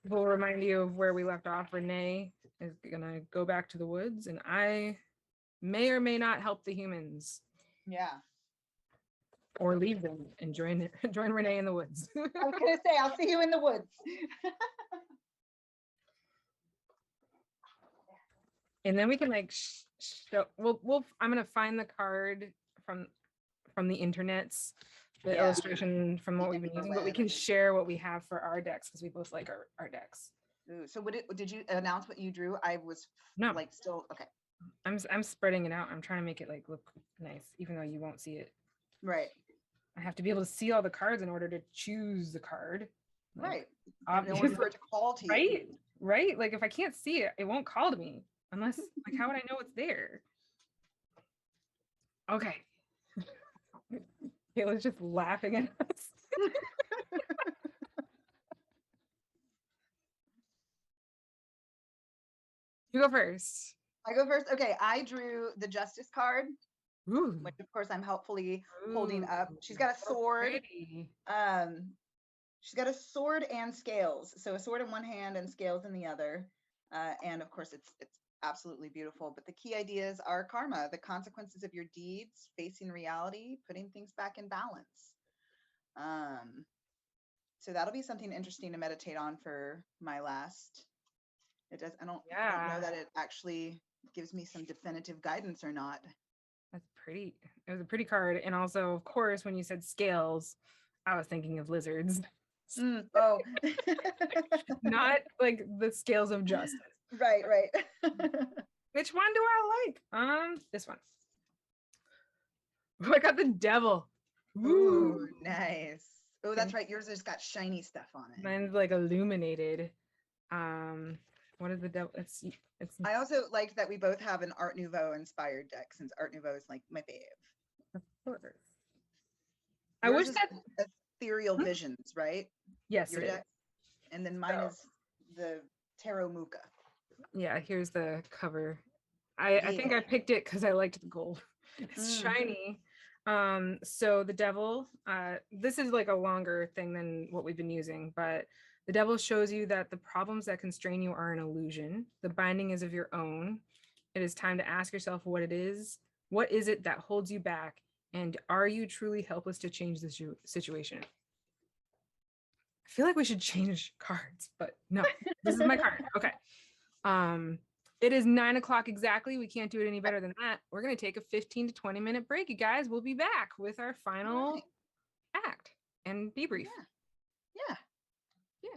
will remind you of where we left off. Renee is gonna go back to the woods, and I may or may not help the humans, Yeah. or leave them and join join Renee in the woods. I was gonna say, I'll see you in the woods. And then we can like show, I'm gonna find the card from the internets, the Yeah. illustration from what The we've been using, but we interweb. can share what we have for our decks because we both like our decks. Ooh, so did you announce what you drew? I was No, like still okay. I'm spreading it out. I'm trying to make it like look nice, even though you won't see it. Right. I have to be able to see all the cards in order to choose the card. Like, Right. In order obvious, for it to call to you. right? Right? Like, if I can't see it, it won't call to me unless, like, how would I know it's there? Okay. Kayla's just laughing at us. You go first. I go first. Okay, I drew the Justice card, Ooh. which of course I'm helpfully holding Ooh, up. She's got a so sword. pretty. She's got a sword and scales. So a sword in one hand and scales in the other. And of course, it's absolutely beautiful. But the key ideas are karma, the consequences of your deeds, facing reality, putting things back in balance. So that'll be something interesting to meditate on for my last. It does. I don't know Yeah, that it actually gives me some definitive guidance or not. that's pretty. It was a pretty card. And also, of course, when you said scales, I was thinking of lizards, Oh, not like the scales of justice. right, right. Which one do I like? This one. Oh, I got the devil. Ooh, Ooh. nice. Oh, that's right. Yours has got shiny stuff on it. Mine's like illuminated. Um, what is the devil? It's I also liked that we both have an Art Nouveau inspired deck, since Art Nouveau is like my fave. of course. I Yours wish is that. Ethereal Visions, right? Yes, Your it is. deck. And then mine is the Tarot Muka. Yeah, here's the cover. I think Yeah. I picked it because I liked the gold. It's shiny. So the devil, this is like a longer thing than what we've been using, but the devil shows you that the problems that constrain you are an illusion. The binding is of your own. It is time to ask yourself what it is. What is it that holds you back? And are you truly helpless to change the situation? I feel like we should change cards, but no, this is my card. Okay. It is 9 o'clock exactly. We can't do it any better than that. We're going to take a 15 to 20-minute break, you guys. We'll be back with our All final right. act and debrief. Yeah. Yeah. Yeah.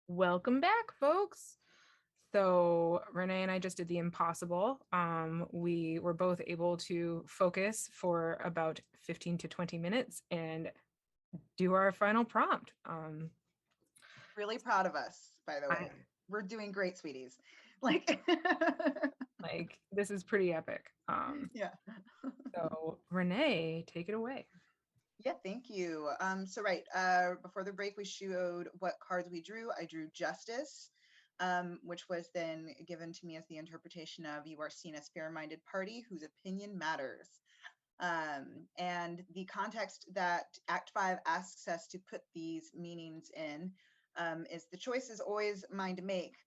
Welcome back, folks. So Renee and I just did the impossible. We were both able to focus for about 15 to 20 minutes and do our final prompt. Really proud of us, by the I, way. We're doing great, sweeties. Like, like this is pretty epic. yeah. So Renee, take it away. Yeah, thank you. So right, before the break, we showed what cards we drew. I drew Justice, which was then given to me as the interpretation of you are seen as fair-minded party whose opinion matters. And the context that Act 5 asks us to put these meanings in is the choice is always mine to make.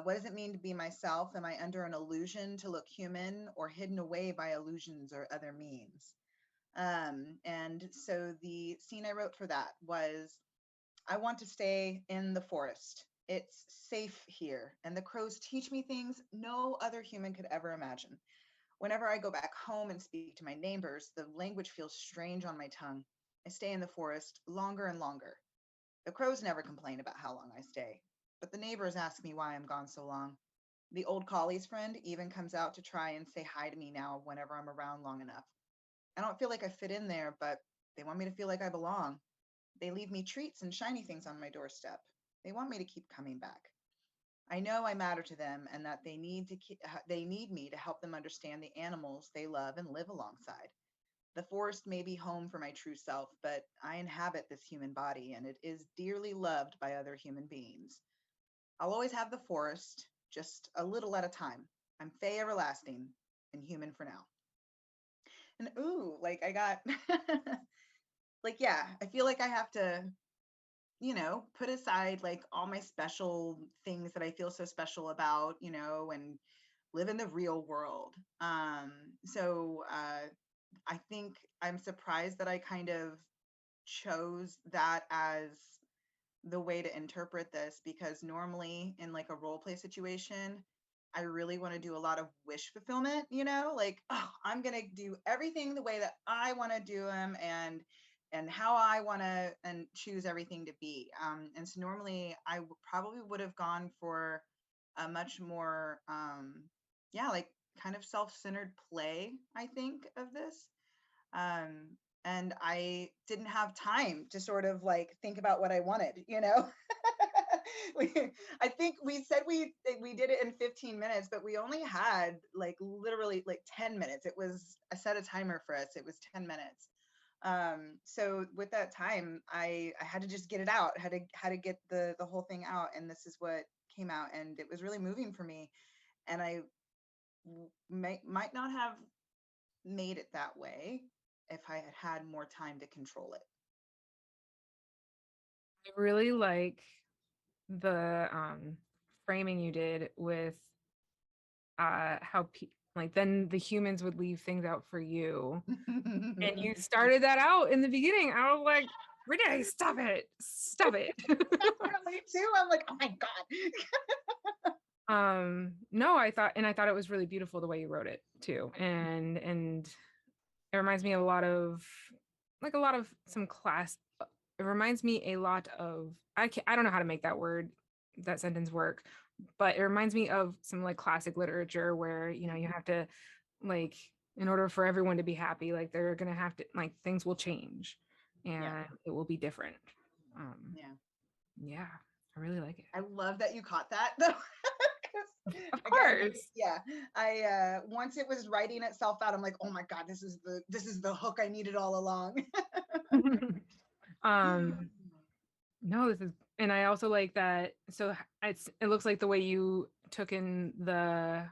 What does it mean to be myself? Am I under an illusion to look human or hidden away by illusions or other means? And so the scene I wrote for that was I want to stay in the forest. It's safe here, and the crows teach me things no other human could ever imagine. Whenever I go back home and speak to my neighbors, the language feels strange on my tongue. I stay in the forest longer and longer. The crows never complain about how long I stay, but the neighbors ask me why I'm gone so long. The old collie's friend even comes out to try and say hi to me now whenever I'm around long enough. I don't feel like I fit in there, but they want me to feel like I belong. They leave me treats and shiny things on my doorstep. They want me to keep coming back. I know I matter to them and that they need me to help them understand the animals they love and live alongside. The forest may be home for my true self, but I inhabit this human body and it is dearly loved by other human beings. I'll always have the forest, just a little at a time. I'm Fey everlasting and human for now. And ooh, like I got like yeah, I feel like I have to, put aside like all my special things that I feel so special about, and live in the real world. So I think I'm surprised that I kind of chose that as the way to interpret this because normally in like a role play situation, I really want to do a lot of wish fulfillment, like, oh, I'm going to do everything the way that I want to do them and how I want to and choose everything to be. And so normally probably would have gone for a much more yeah, like kind of self-centered play, I think, of this. Um, and I didn't have time to sort of like think about what I wanted. we, I think we said we did it in 15 minutes, but we only had like literally like 10 minutes. It was I set a timer for us. It was 10 minutes. So with that time, I had to just get it out. Had to get the whole thing out, and this is what came out, and it was really moving for me. And I might not have made it that way if I had had more time to control it. I really like the framing you did with how like then the humans would leave things out for you. And you started that out in the beginning. I was like, Renee, stop it. Stop it. Definitely too. I'm like, oh my God. No, I thought it was really beautiful the way you wrote it too. And it reminds me of a lot of some class. It reminds me a lot of I don't know how to make that sentence work, but it reminds me of some like classic literature where you have to like in order for everyone to be happy, like they're gonna have to like things will change Yeah. and it will be different. Um, Yeah. yeah, I really like it. I love that you caught that though. 'Cause, Of again, course. yeah. Once it was writing itself out, I'm like, oh my God, this is the hook I needed all along. um No, this is, and I also like that. So it looks like the way you took in the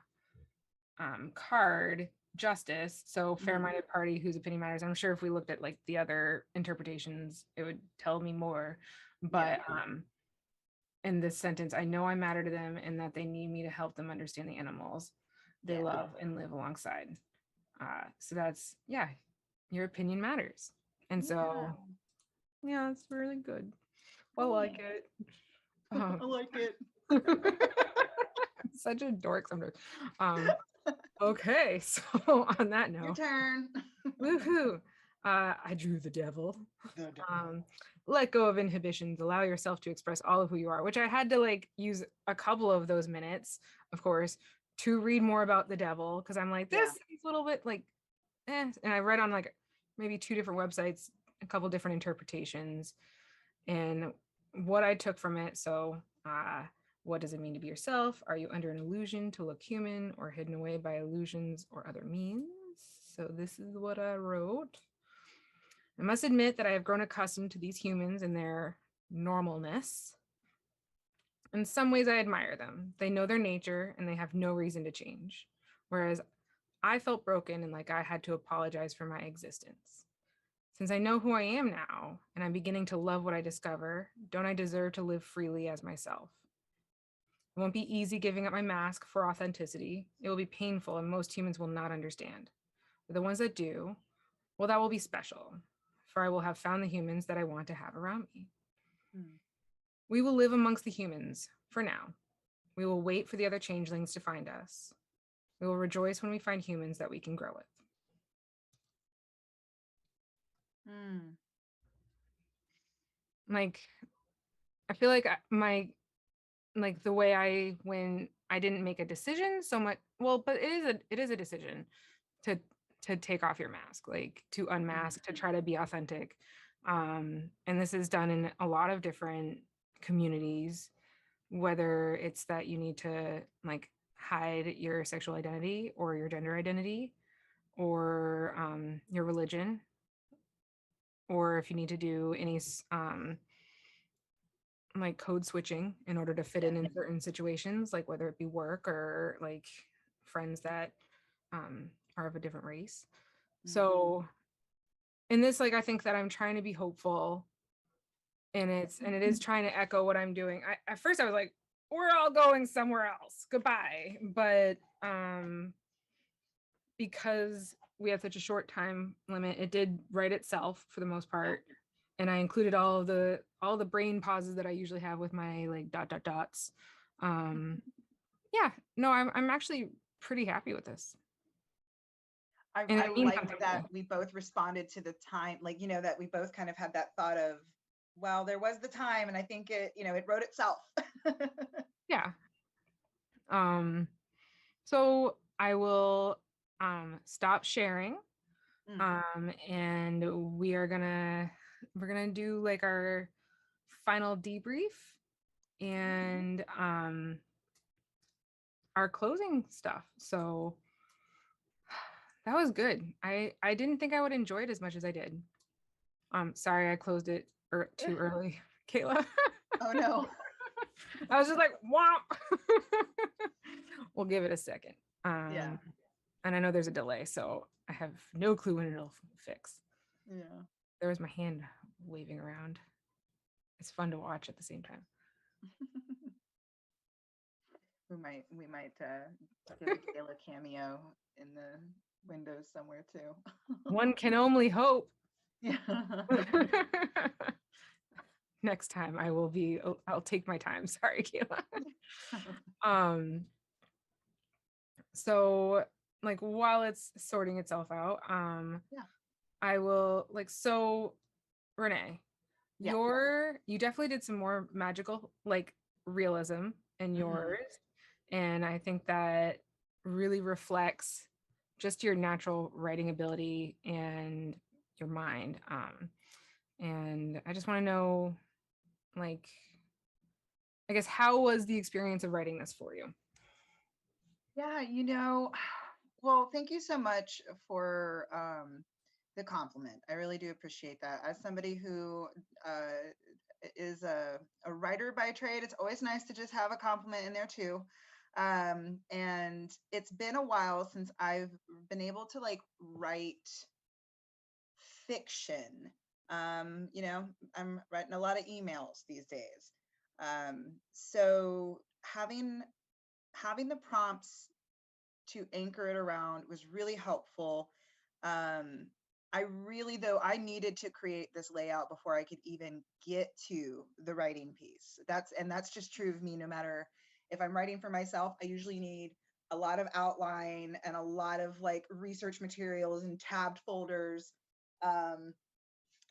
card justice. So fair-minded party whose opinion matters. I'm sure if we looked at like the other interpretations, it would tell me more. Yeah. But in this sentence, I know I matter to them and that they need me to help them understand the animals they Yeah. love and live alongside. So that's your opinion matters. And Yeah. so it's really good. I like Thanks. it. I like it. Such a dork sometimes. Okay, so on that Your note, turn. woohoo! I drew the devil. The um, let go of inhibitions, allow yourself to express all of who you are, which I had to like use a couple of those minutes, of course, to read more about the devil, because I'm like, this Yeah. is a little bit like, and I read on like maybe 2 different websites, a couple different interpretations, and what I took from it. So, what does it mean to be yourself? Are you under an illusion to look human or hidden away by illusions or other means? So, this is what I wrote. I must admit that I have grown accustomed to these humans and their normalness. In some ways, I admire them. They know their nature and they have no reason to change. Whereas I felt broken and like I had to apologize for my existence. Since I know who I am now and I'm beginning to love what I discover, don't I deserve to live freely as myself? It won't be easy giving up my mask for authenticity. It will be painful and most humans will not understand. But the ones that do, well, that will be special, for I will have found the humans that I want to have around me. Mm. We will live amongst the humans for now. We will wait for the other changelings to find us. We will rejoice when we find humans that we can grow with. Mm. Like, I feel like my, like the way when I didn't make a decision so much, well, but it is a decision to take off your mask, like to unmask, to try to be authentic. And this is done in a lot of different communities, whether it's that you need to like hide your sexual identity or your gender identity or your religion, or if you need to do any like code switching in order to fit Yeah. in certain situations, like whether it be work or like friends that are of a different race. Mm. So in this, like, I think that I'm trying to be hopeful, and it is trying to echo what I'm doing. At first I was like, we're all going somewhere else, goodbye, but because we had such a short time limit, it did write itself for the most part, and I included all the brain pauses that I usually have with my like dots. um yeah, no, I'm actually pretty happy with this, and I I mean like something that to. we both responded to the time, like, that we both kind of had that thought of, well, there was the time, and I think it wrote itself. Yeah. um So I will stop sharing, Mm. and we're gonna do like our final debrief and our closing stuff. So that was good. I didn't think I would enjoy it as much as I did. Sorry I closed it too early, Kayla. Oh no. I was just like womp. We'll give it a second. Yeah. And I know there's a delay, so I have no clue when it'll fix. Yeah. There was my hand waving around. It's fun to watch at the same time. We might give a Kayla cameo in the windows somewhere too. One can only hope. Yeah. Next time I'll take my time. Sorry, Kayla. Um, so like while it's sorting itself out, Yeah. I will like, so Rene, Yeah. you definitely did some more magical like realism in Hmm. yours, and I think that really reflects just your natural writing ability and your mind. And I just want to know, like, I guess, how was the experience of writing this for you? Yeah, well, thank you so much for the compliment. I really do appreciate that. As somebody who is a writer by trade, it's always nice to just have a compliment in there too. And it's been a while since I've been able to like write fiction. I'm writing a lot of emails these days. So having the prompts to anchor it around was really helpful. Um, though, I needed to create this layout before I could even get to the writing piece. That's just true of me. No matter if I'm writing for myself, I usually need a lot of outline and a lot of like research materials and tabbed folders. Um,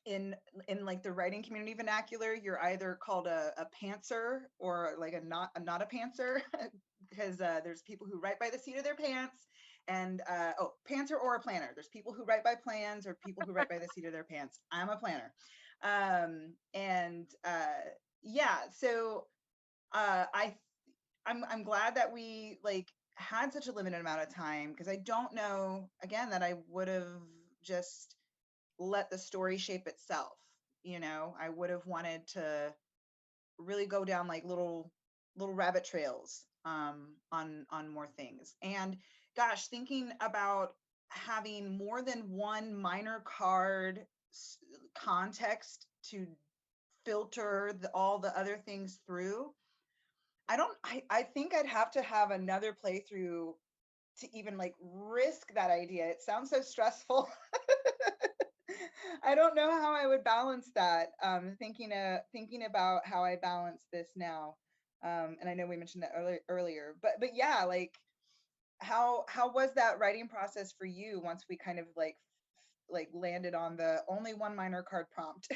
in like the writing community vernacular, you're either called a pantser or like not a pantser, because there's people who write by the seat of their pants, and oh, pantser or a planner. There's people who write by plans or people who write by the seat of their pants. I'm a planner. And yeah, so I'm glad that we like had such a limited amount of time, because I don't know, again, that I would have just let the story shape itself. I would have wanted to really go down like little rabbit trails on more things. And gosh, thinking about having more than one minor card context to filter all the other things through. I think I'd have to have another playthrough to even like risk that idea. It sounds so stressful. I don't know how I would balance that. Thinking about how I balance this now. And I know we mentioned that earlier, but yeah, like how was that writing process for you once we kind of like landed on the only one minor card prompt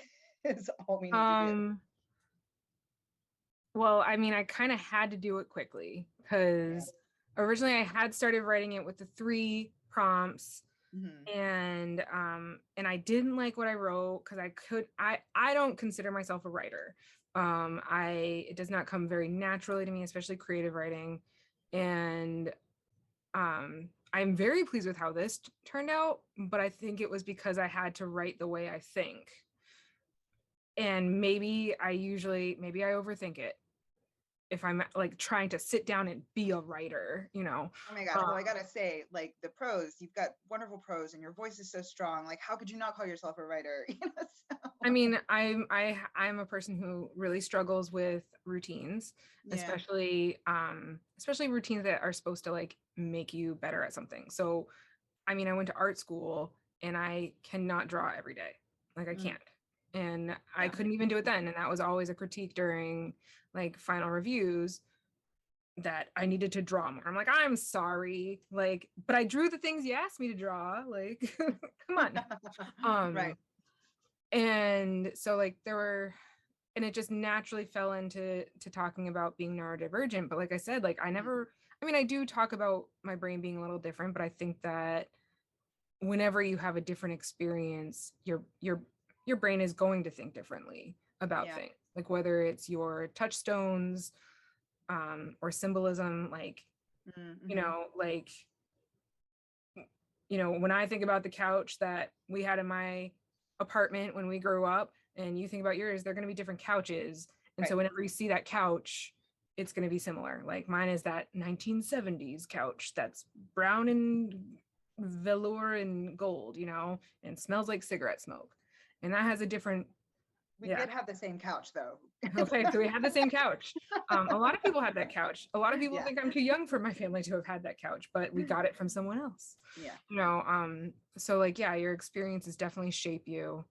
is all we need to do? Well, I mean, I kind of had to do it quickly Yeah. because originally I had started writing it with the 3 prompts, Hmm. and I didn't like what I wrote because I don't consider myself a writer. It does not come very naturally to me, especially creative writing. And I'm very pleased with how this turned out, but I think it was because I had to write the way I think. And maybe I overthink it if I'm like trying to sit down and be a writer, you know. Oh my gosh. Well, I gotta say, like the prose, you've got wonderful prose and your voice is so strong. Like, how could you not call yourself a writer? I mean, I'm a person who really struggles with routines, Yeah. especially routines that are supposed to like make you better at something. So, I mean, I went to art school and I cannot draw every day. Like I Mm, can't. And I yeah. couldn't even do it then. And that was always a critique during like final reviews, that I needed to draw more. I'm like, I'm sorry. Like, but I drew the things you asked me to draw. Like, come on. Right. Um, and so like and it just naturally fell into talking about being neurodivergent. But like I said, like Mhm. I mean, I do talk about my brain being a little different, but I think that whenever you have a different experience, your brain is going to think differently about Yeah. things. Like whether it's your touchstones, or symbolism, like, you Mm-hmm. know, like, when I think about the couch that we had in my apartment when we grew up, and you think about yours, they're going to be different couches. And Right. so whenever you see that couch, it's going to be similar. Like mine is that 1970s couch that's brown and velour and gold, and smells like cigarette smoke. And that has a different, We yeah. did have the same couch though. Okay, so we had the same couch. A lot of people had that couch. A lot of people Yeah. think I'm too young for my family to have had that couch, but we got it from someone else. Yeah. So like, yeah, your experiences definitely shape you.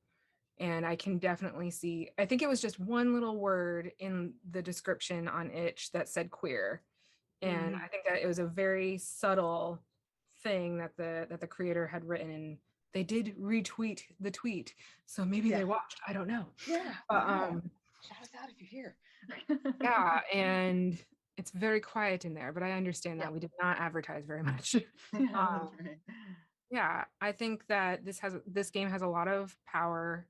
And I can definitely see, I think it was just one little word in the description on Itch that said queer. And Hmm. I think that it was a very subtle thing that the creator had written, and they did retweet the tweet. So maybe Yeah. they watched, I don't know. Yeah. But Yeah. Shout us out if you're here. yeah, and it's very quiet in there, but I understand Yeah. that we did not advertise very much. Yeah, um, that's right. yeah, I think that this game has a lot of power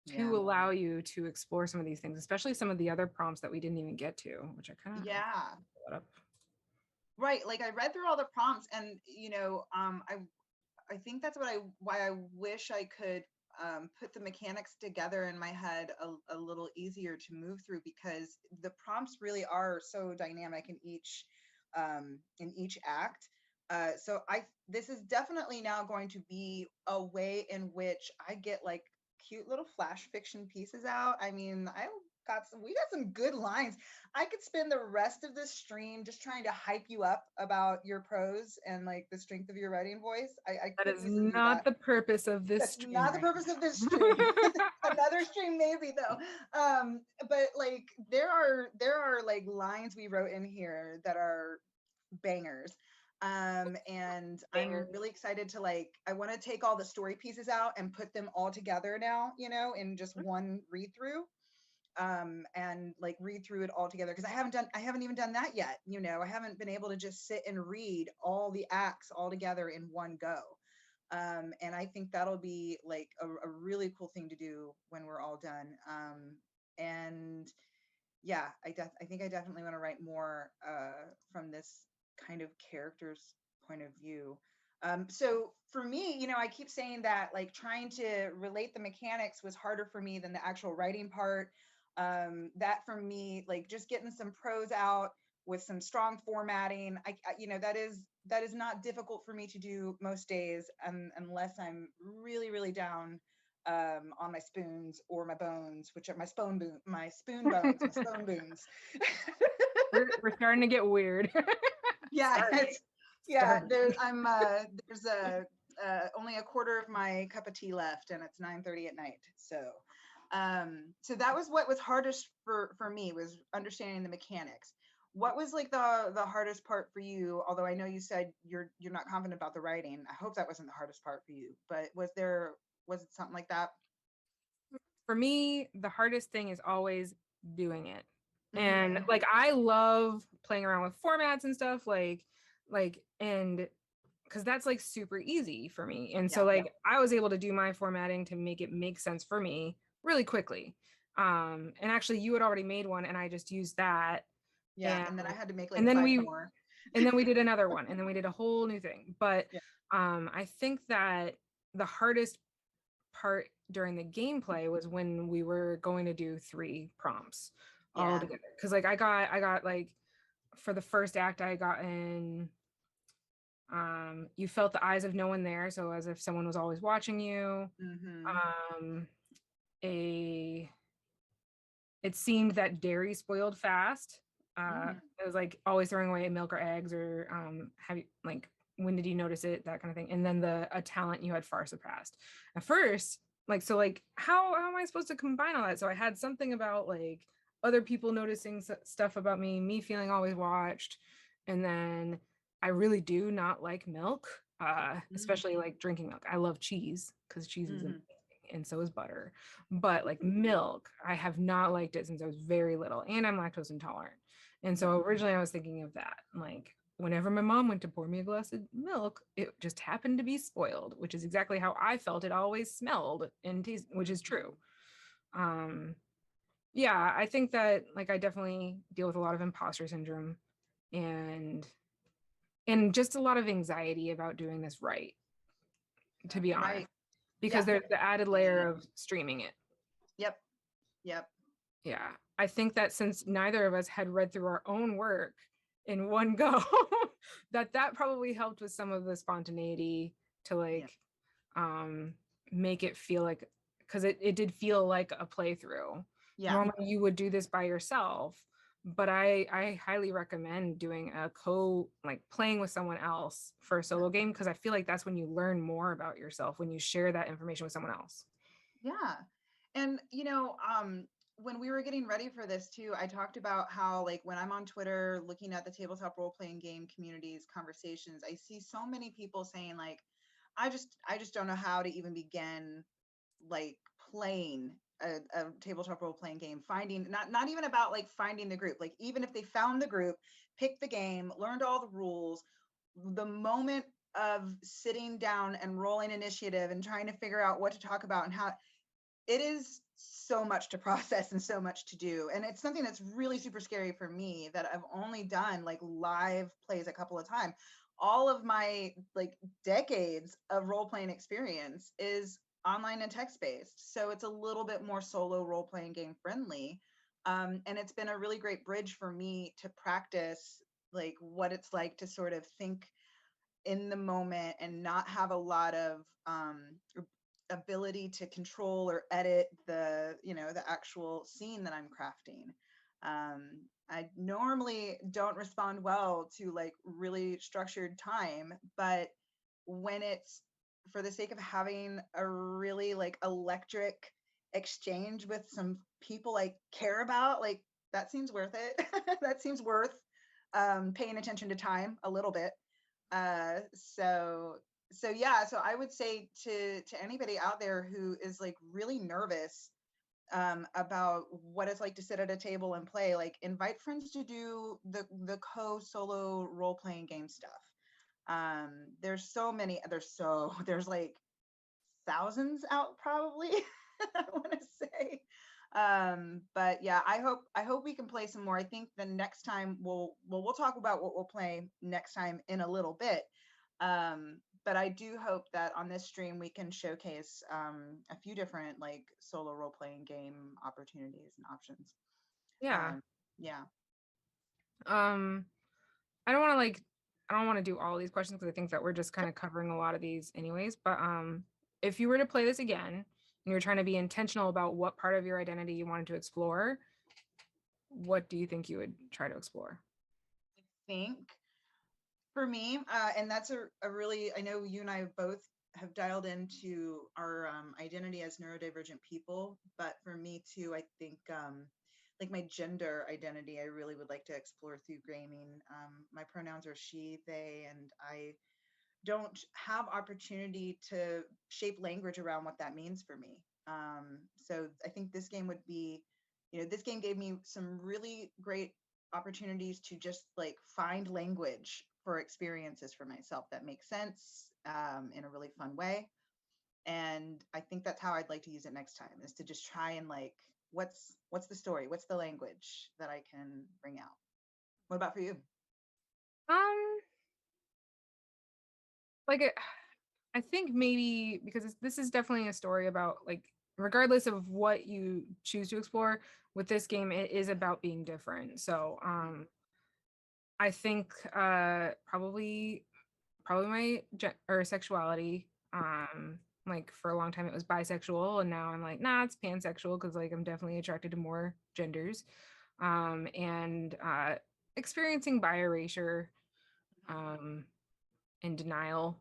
Yeah. to allow you to explore some of these things, especially some of the other prompts that we didn't even get to, which I kind of Yeah. put up. Right. Like I read through all the prompts, and I think that's why I wish I could put the mechanics together in my head a little easier to move through, because the prompts really are so dynamic in each act. So this is definitely now going to be a way in which I get like cute little flash fiction pieces out. I mean, we got some good lines. I could spend the rest of this stream just trying to hype you up about your prose and like the strength of your writing voice. I That could is easily do that. not the purpose of this That's stream not the right purpose of this now. stream. Another stream maybe though. But like there are like lines we wrote in here that are bangers. And Same. I'm really excited to like, I want to take all the story pieces out and put them all together now, you know, in just one read through. And like read through it all together, because I haven't even done that yet, you know. I haven't been able to just sit and read all the acts all together in one go. And I think that'll be like a really cool thing to do when we're all done. And yeah, I think I definitely want to write more from this kind of character's point of view. So for me, you know, I keep saying that like trying to relate the mechanics was harder for me than the actual writing part. That for me, like just getting some prose out with some strong formatting, you know, that is not difficult for me to do most days, unless I'm really, really down on my spoons or my bones, which are my spoon bones, my spoon boons. We're starting to get weird. Yeah, Sorry. yeah. Starting. There's a only a quarter of my cup of tea left, and it's 9:30 at night. So that was what was hardest for me, was understanding the mechanics. What was like the hardest part for you? Although I know you said you're not confident about the writing. I hope that wasn't the hardest part for you. But was it something like that? For me, the hardest thing is always doing it. And Mm-hmm. like I love playing around with formats and stuff and because that's like super easy for me. And so Yeah. like I was able to do my formatting to make it make sense for me really quickly. And actually you had already made one and I just used that. Yeah. And And then I had to make and like then five we more. and then we did another one and then we did a whole new thing. But Yeah. I think that the hardest part during the gameplay was when we were going to do 3 prompts all Yeah. together. Because like I got like for the first act I got in you felt the eyes of no one there, so as if someone was always watching you. Mm-hmm. um a It seemed that dairy spoiled fast. Mm-hmm. It was like always throwing away milk or eggs, or have you like when did you notice it, that kind of thing. And then the a talent you had far surpassed at first, like so like how am I supposed to combine all that? So I had something about like other people noticing stuff about me feeling always watched. And then I really do not like milk, especially like drinking milk. I love cheese because cheese is Mm-hmm. amazing, and so is butter. But like milk, I have not liked it since I was very little, and I'm lactose intolerant. And so originally I was thinking of that. Like whenever my mom went to pour me a glass of milk, it just happened to be spoiled, which is exactly how I felt it always smelled and tasted, which is true. Um, yeah, I think that like I definitely deal with a lot of imposter syndrome and just a lot of anxiety about doing this right, to be honest, Right. because Yeah. there's the added layer of streaming it. Yep. Yep. Yeah, I think that since neither of us had read through our own work in one go, that probably helped with some of the spontaneity to Yeah. like um make it feel like, because it did feel like a playthrough. Yeah. Normally you would do this by yourself, but I highly recommend doing a like playing with someone else for a solo game, because I feel like that's when you learn more about yourself, when you share that information with someone else. Yeah. And you know, when we were getting ready for this too, I talked about how like when I'm on Twitter looking at the tabletop role playing game communities conversations, I see so many people saying like, I just don't know how to even begin like playing a tabletop role playing game, finding not even about like finding the group, like even if they found the group, picked the game, learned all the rules, the moment of sitting down and rolling initiative and trying to figure out what to talk about and how, it is so much to process and so much to do. And it's something that's really super scary for me, that I've only done like live plays a couple of times. All of my like decades of role playing experience is online and text based. So it's a little bit more solo role playing game friendly. And it's been a really great bridge for me to practice like what it's like to sort of think in the moment and not have a lot of ability to control or edit the, you know, the actual scene that I'm crafting. I normally don't respond well to like really structured time, but when it's for the sake of having a really like electric exchange with some people I care about, like that seems worth it. That seems worth paying attention to time a little bit. So yeah, so I would say to anybody out there who is like really nervous about what it's like to sit at a table and play, like invite friends to do the co-solo role-playing game stuff. There's so many, there's like thousands out probably, I want to say. But yeah, I hope we can play some more. I think the next time we'll talk about what we'll play next time in a little bit. But I do hope that on this stream we can showcase a few different like solo role playing game opportunities and options. Yeah. Yeah. Um, I don't want to like I don't want to do all these questions because I think that we're just kind of covering a lot of these anyways. But if you were to play this again and you're trying to be intentional about what part of your identity you wanted to explore, what do you think you would try to explore? I think for me, and that's a really, I know you and I both have dialed into our identity as neurodivergent people, but for me too, I think like my gender identity, I really would like to explore through gaming. My pronouns are she, they, and I don't have opportunity to shape language around what that means for me. So I think this game would be, this game gave me some really great opportunities to just like find language for experiences for myself that make sense in a really fun way. And I think that's how I'd like to use it next time, is to just try and like, what's the story? What's the language that I can bring out? What about for you? Um, like I think maybe because this is definitely a story about like regardless of what you choose to explore with this game, it is about being different. So I think probably my or sexuality. Like for a long time it was bisexual, and now I'm like, nah, it's pansexual because like I'm definitely attracted to more genders. And experiencing bi erasure and denial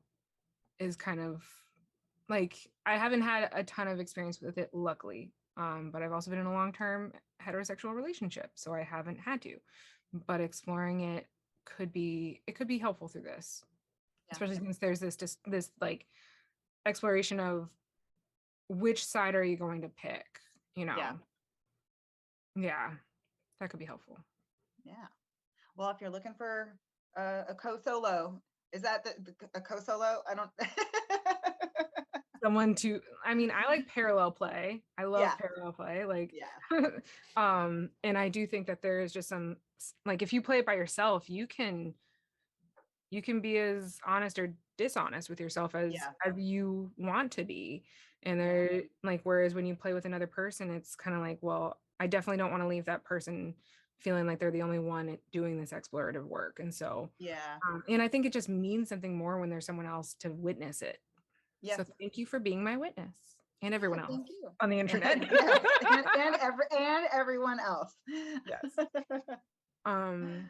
is kind of like I haven't had a ton of experience with it, luckily. But I've also been in a long-term heterosexual relationship, so I haven't had to. But exploring it could be helpful through this, Yeah. especially since there's this like exploration of which side are you going to pick, you Yeah. know? Yeah, that could be helpful. Yeah. Well, if you're looking for a co-solo, is that a co-solo? I don't. Someone to, I mean, I like parallel play. I love Yeah, parallel play. Like, yeah, and I do think that there is just some like if you play it by yourself, you can be as honest or dishonest with yourself yeah, as you want to be. And yeah, they're like, whereas when you play with another person, it's kind of like, well, I definitely don't want to leave that person feeling like they're the only one doing this explorative work. And so, yeah. and I think it just means something more when there's someone else to witness it. Yes. So thank you for being my witness and everyone Yeah, else thank you. on the internet. Yes, and everyone else. Yes. Um,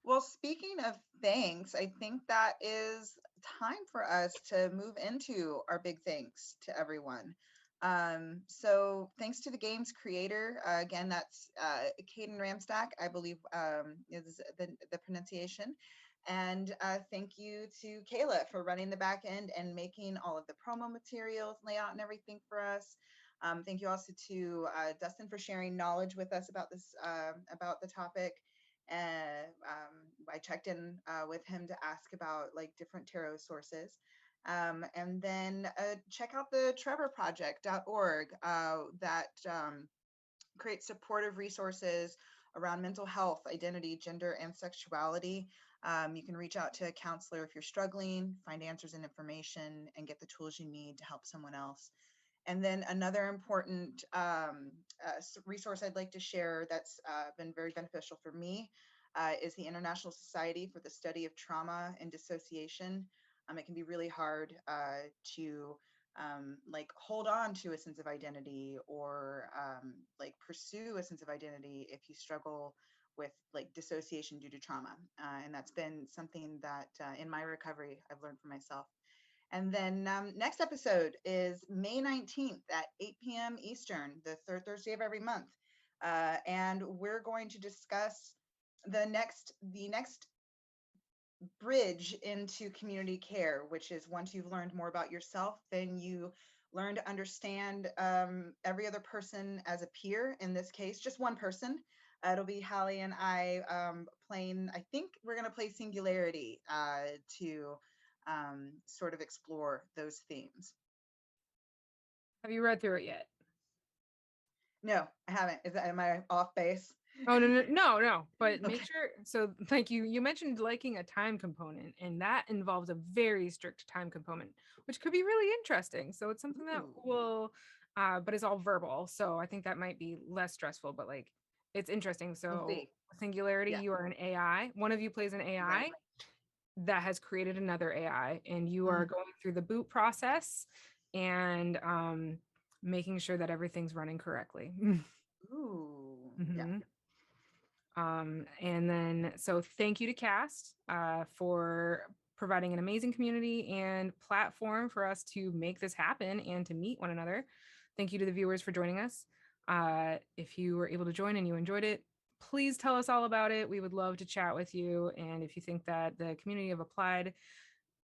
Well, speaking of thanks, I think that is time for us to move into our big thanks to everyone. So thanks to the game's creator. Again, that's Caden Ramstack, I believe is the pronunciation. And thank you to Kayla for running the back end and making all of the promo materials, layout, and everything for us. Thank you also to Dustin for sharing knowledge with us about this, about the topic. And I checked in with him to ask about like different tarot sources. And then check out the trevorproject.org that creates supportive resources around mental health, identity, gender, and sexuality. You can reach out to a counselor if you're struggling, find answers and information, and get the tools you need to help someone else. And then another important resource I'd like to share that's been very beneficial for me is the International Society for the Study of Trauma and Dissociation. It can be really hard to like hold on to a sense of identity or like pursue a sense of identity if you struggle with like dissociation due to trauma. And that's been something that in my recovery I've learned for myself. And then next episode is May 19th at 8 p.m. Eastern, the third Thursday of every month. And we're going to discuss the next bridge into community care, which is once you've learned more about yourself, then you learn to understand every other person as a peer. In this case, just one person. It'll be Halley and I playing. I think we're going to play Singularity to sort of explore those themes. Have you read through it yet? No, I haven't. Am I off base? Oh, no. But make Okay. sure. So, like you mentioned liking a time component, and that involves a very strict time component, which could be really interesting. So it's something that Ooh, will, but it's all verbal. So I think that might be less stressful, but like it's interesting. we'll So see. Singularity, Yeah. you are an AI. One of you plays an AI Right. that has created another AI, and you are Mm. going through the boot process and making sure that everything's running correctly. Ooh. Yeah. Mhm. And then, so thank you to Cast for providing an amazing community and platform for us to make this happen and to meet one another. Thank you to the viewers for joining us. If you were able to join and you enjoyed it, please tell us all about it. We would love to chat with you. And if you think that the community of applied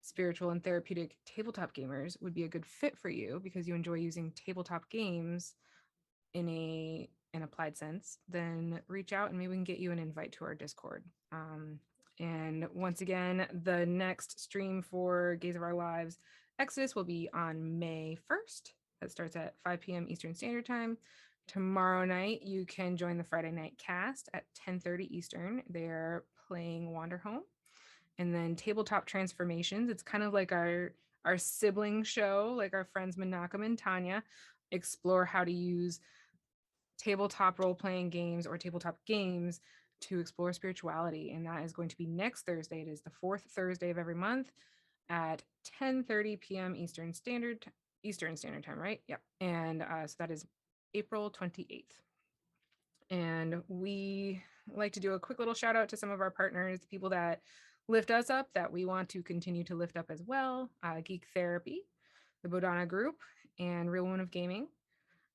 spiritual and therapeutic tabletop gamers would be a good fit for you because you enjoy using tabletop games in an applied sense, then reach out and maybe we can get you an invite to our Discord. And once again, the next stream for Gaze of Our Lives Exodus will be on May 1st. That starts at 5 p.m. Eastern Standard Time. Tomorrow night, you can join the Friday night cast at 10:30 Eastern. They're playing Wander Home. And then Tabletop Transformations. It's kind of like our sibling show, like our friends Menachem and Tanya explore how to use tabletop role-playing games or tabletop games to explore spirituality, and that is going to be next Thursday. It is the fourth Thursday of every month at 10:30 p.m. Eastern Standard Time, right? Yep. And so that is April 28th. And we like to do a quick little shout out to some of our partners, the people that lift us up, that we want to continue to lift up as well. Geek Therapy, the Bodana Group, and Real Women of Gaming.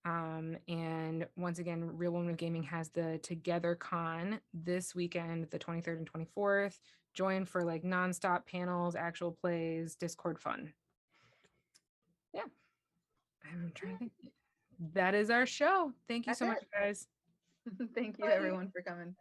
And once again, Real Women of Gaming has the Together Con this weekend, the 23rd and 24th. Join for like nonstop panels, actual plays, Discord fun. Yeah. I'm trying to think. That is our show. Thank you That's so much, it. guys. Thank you, Bye. everyone, for coming.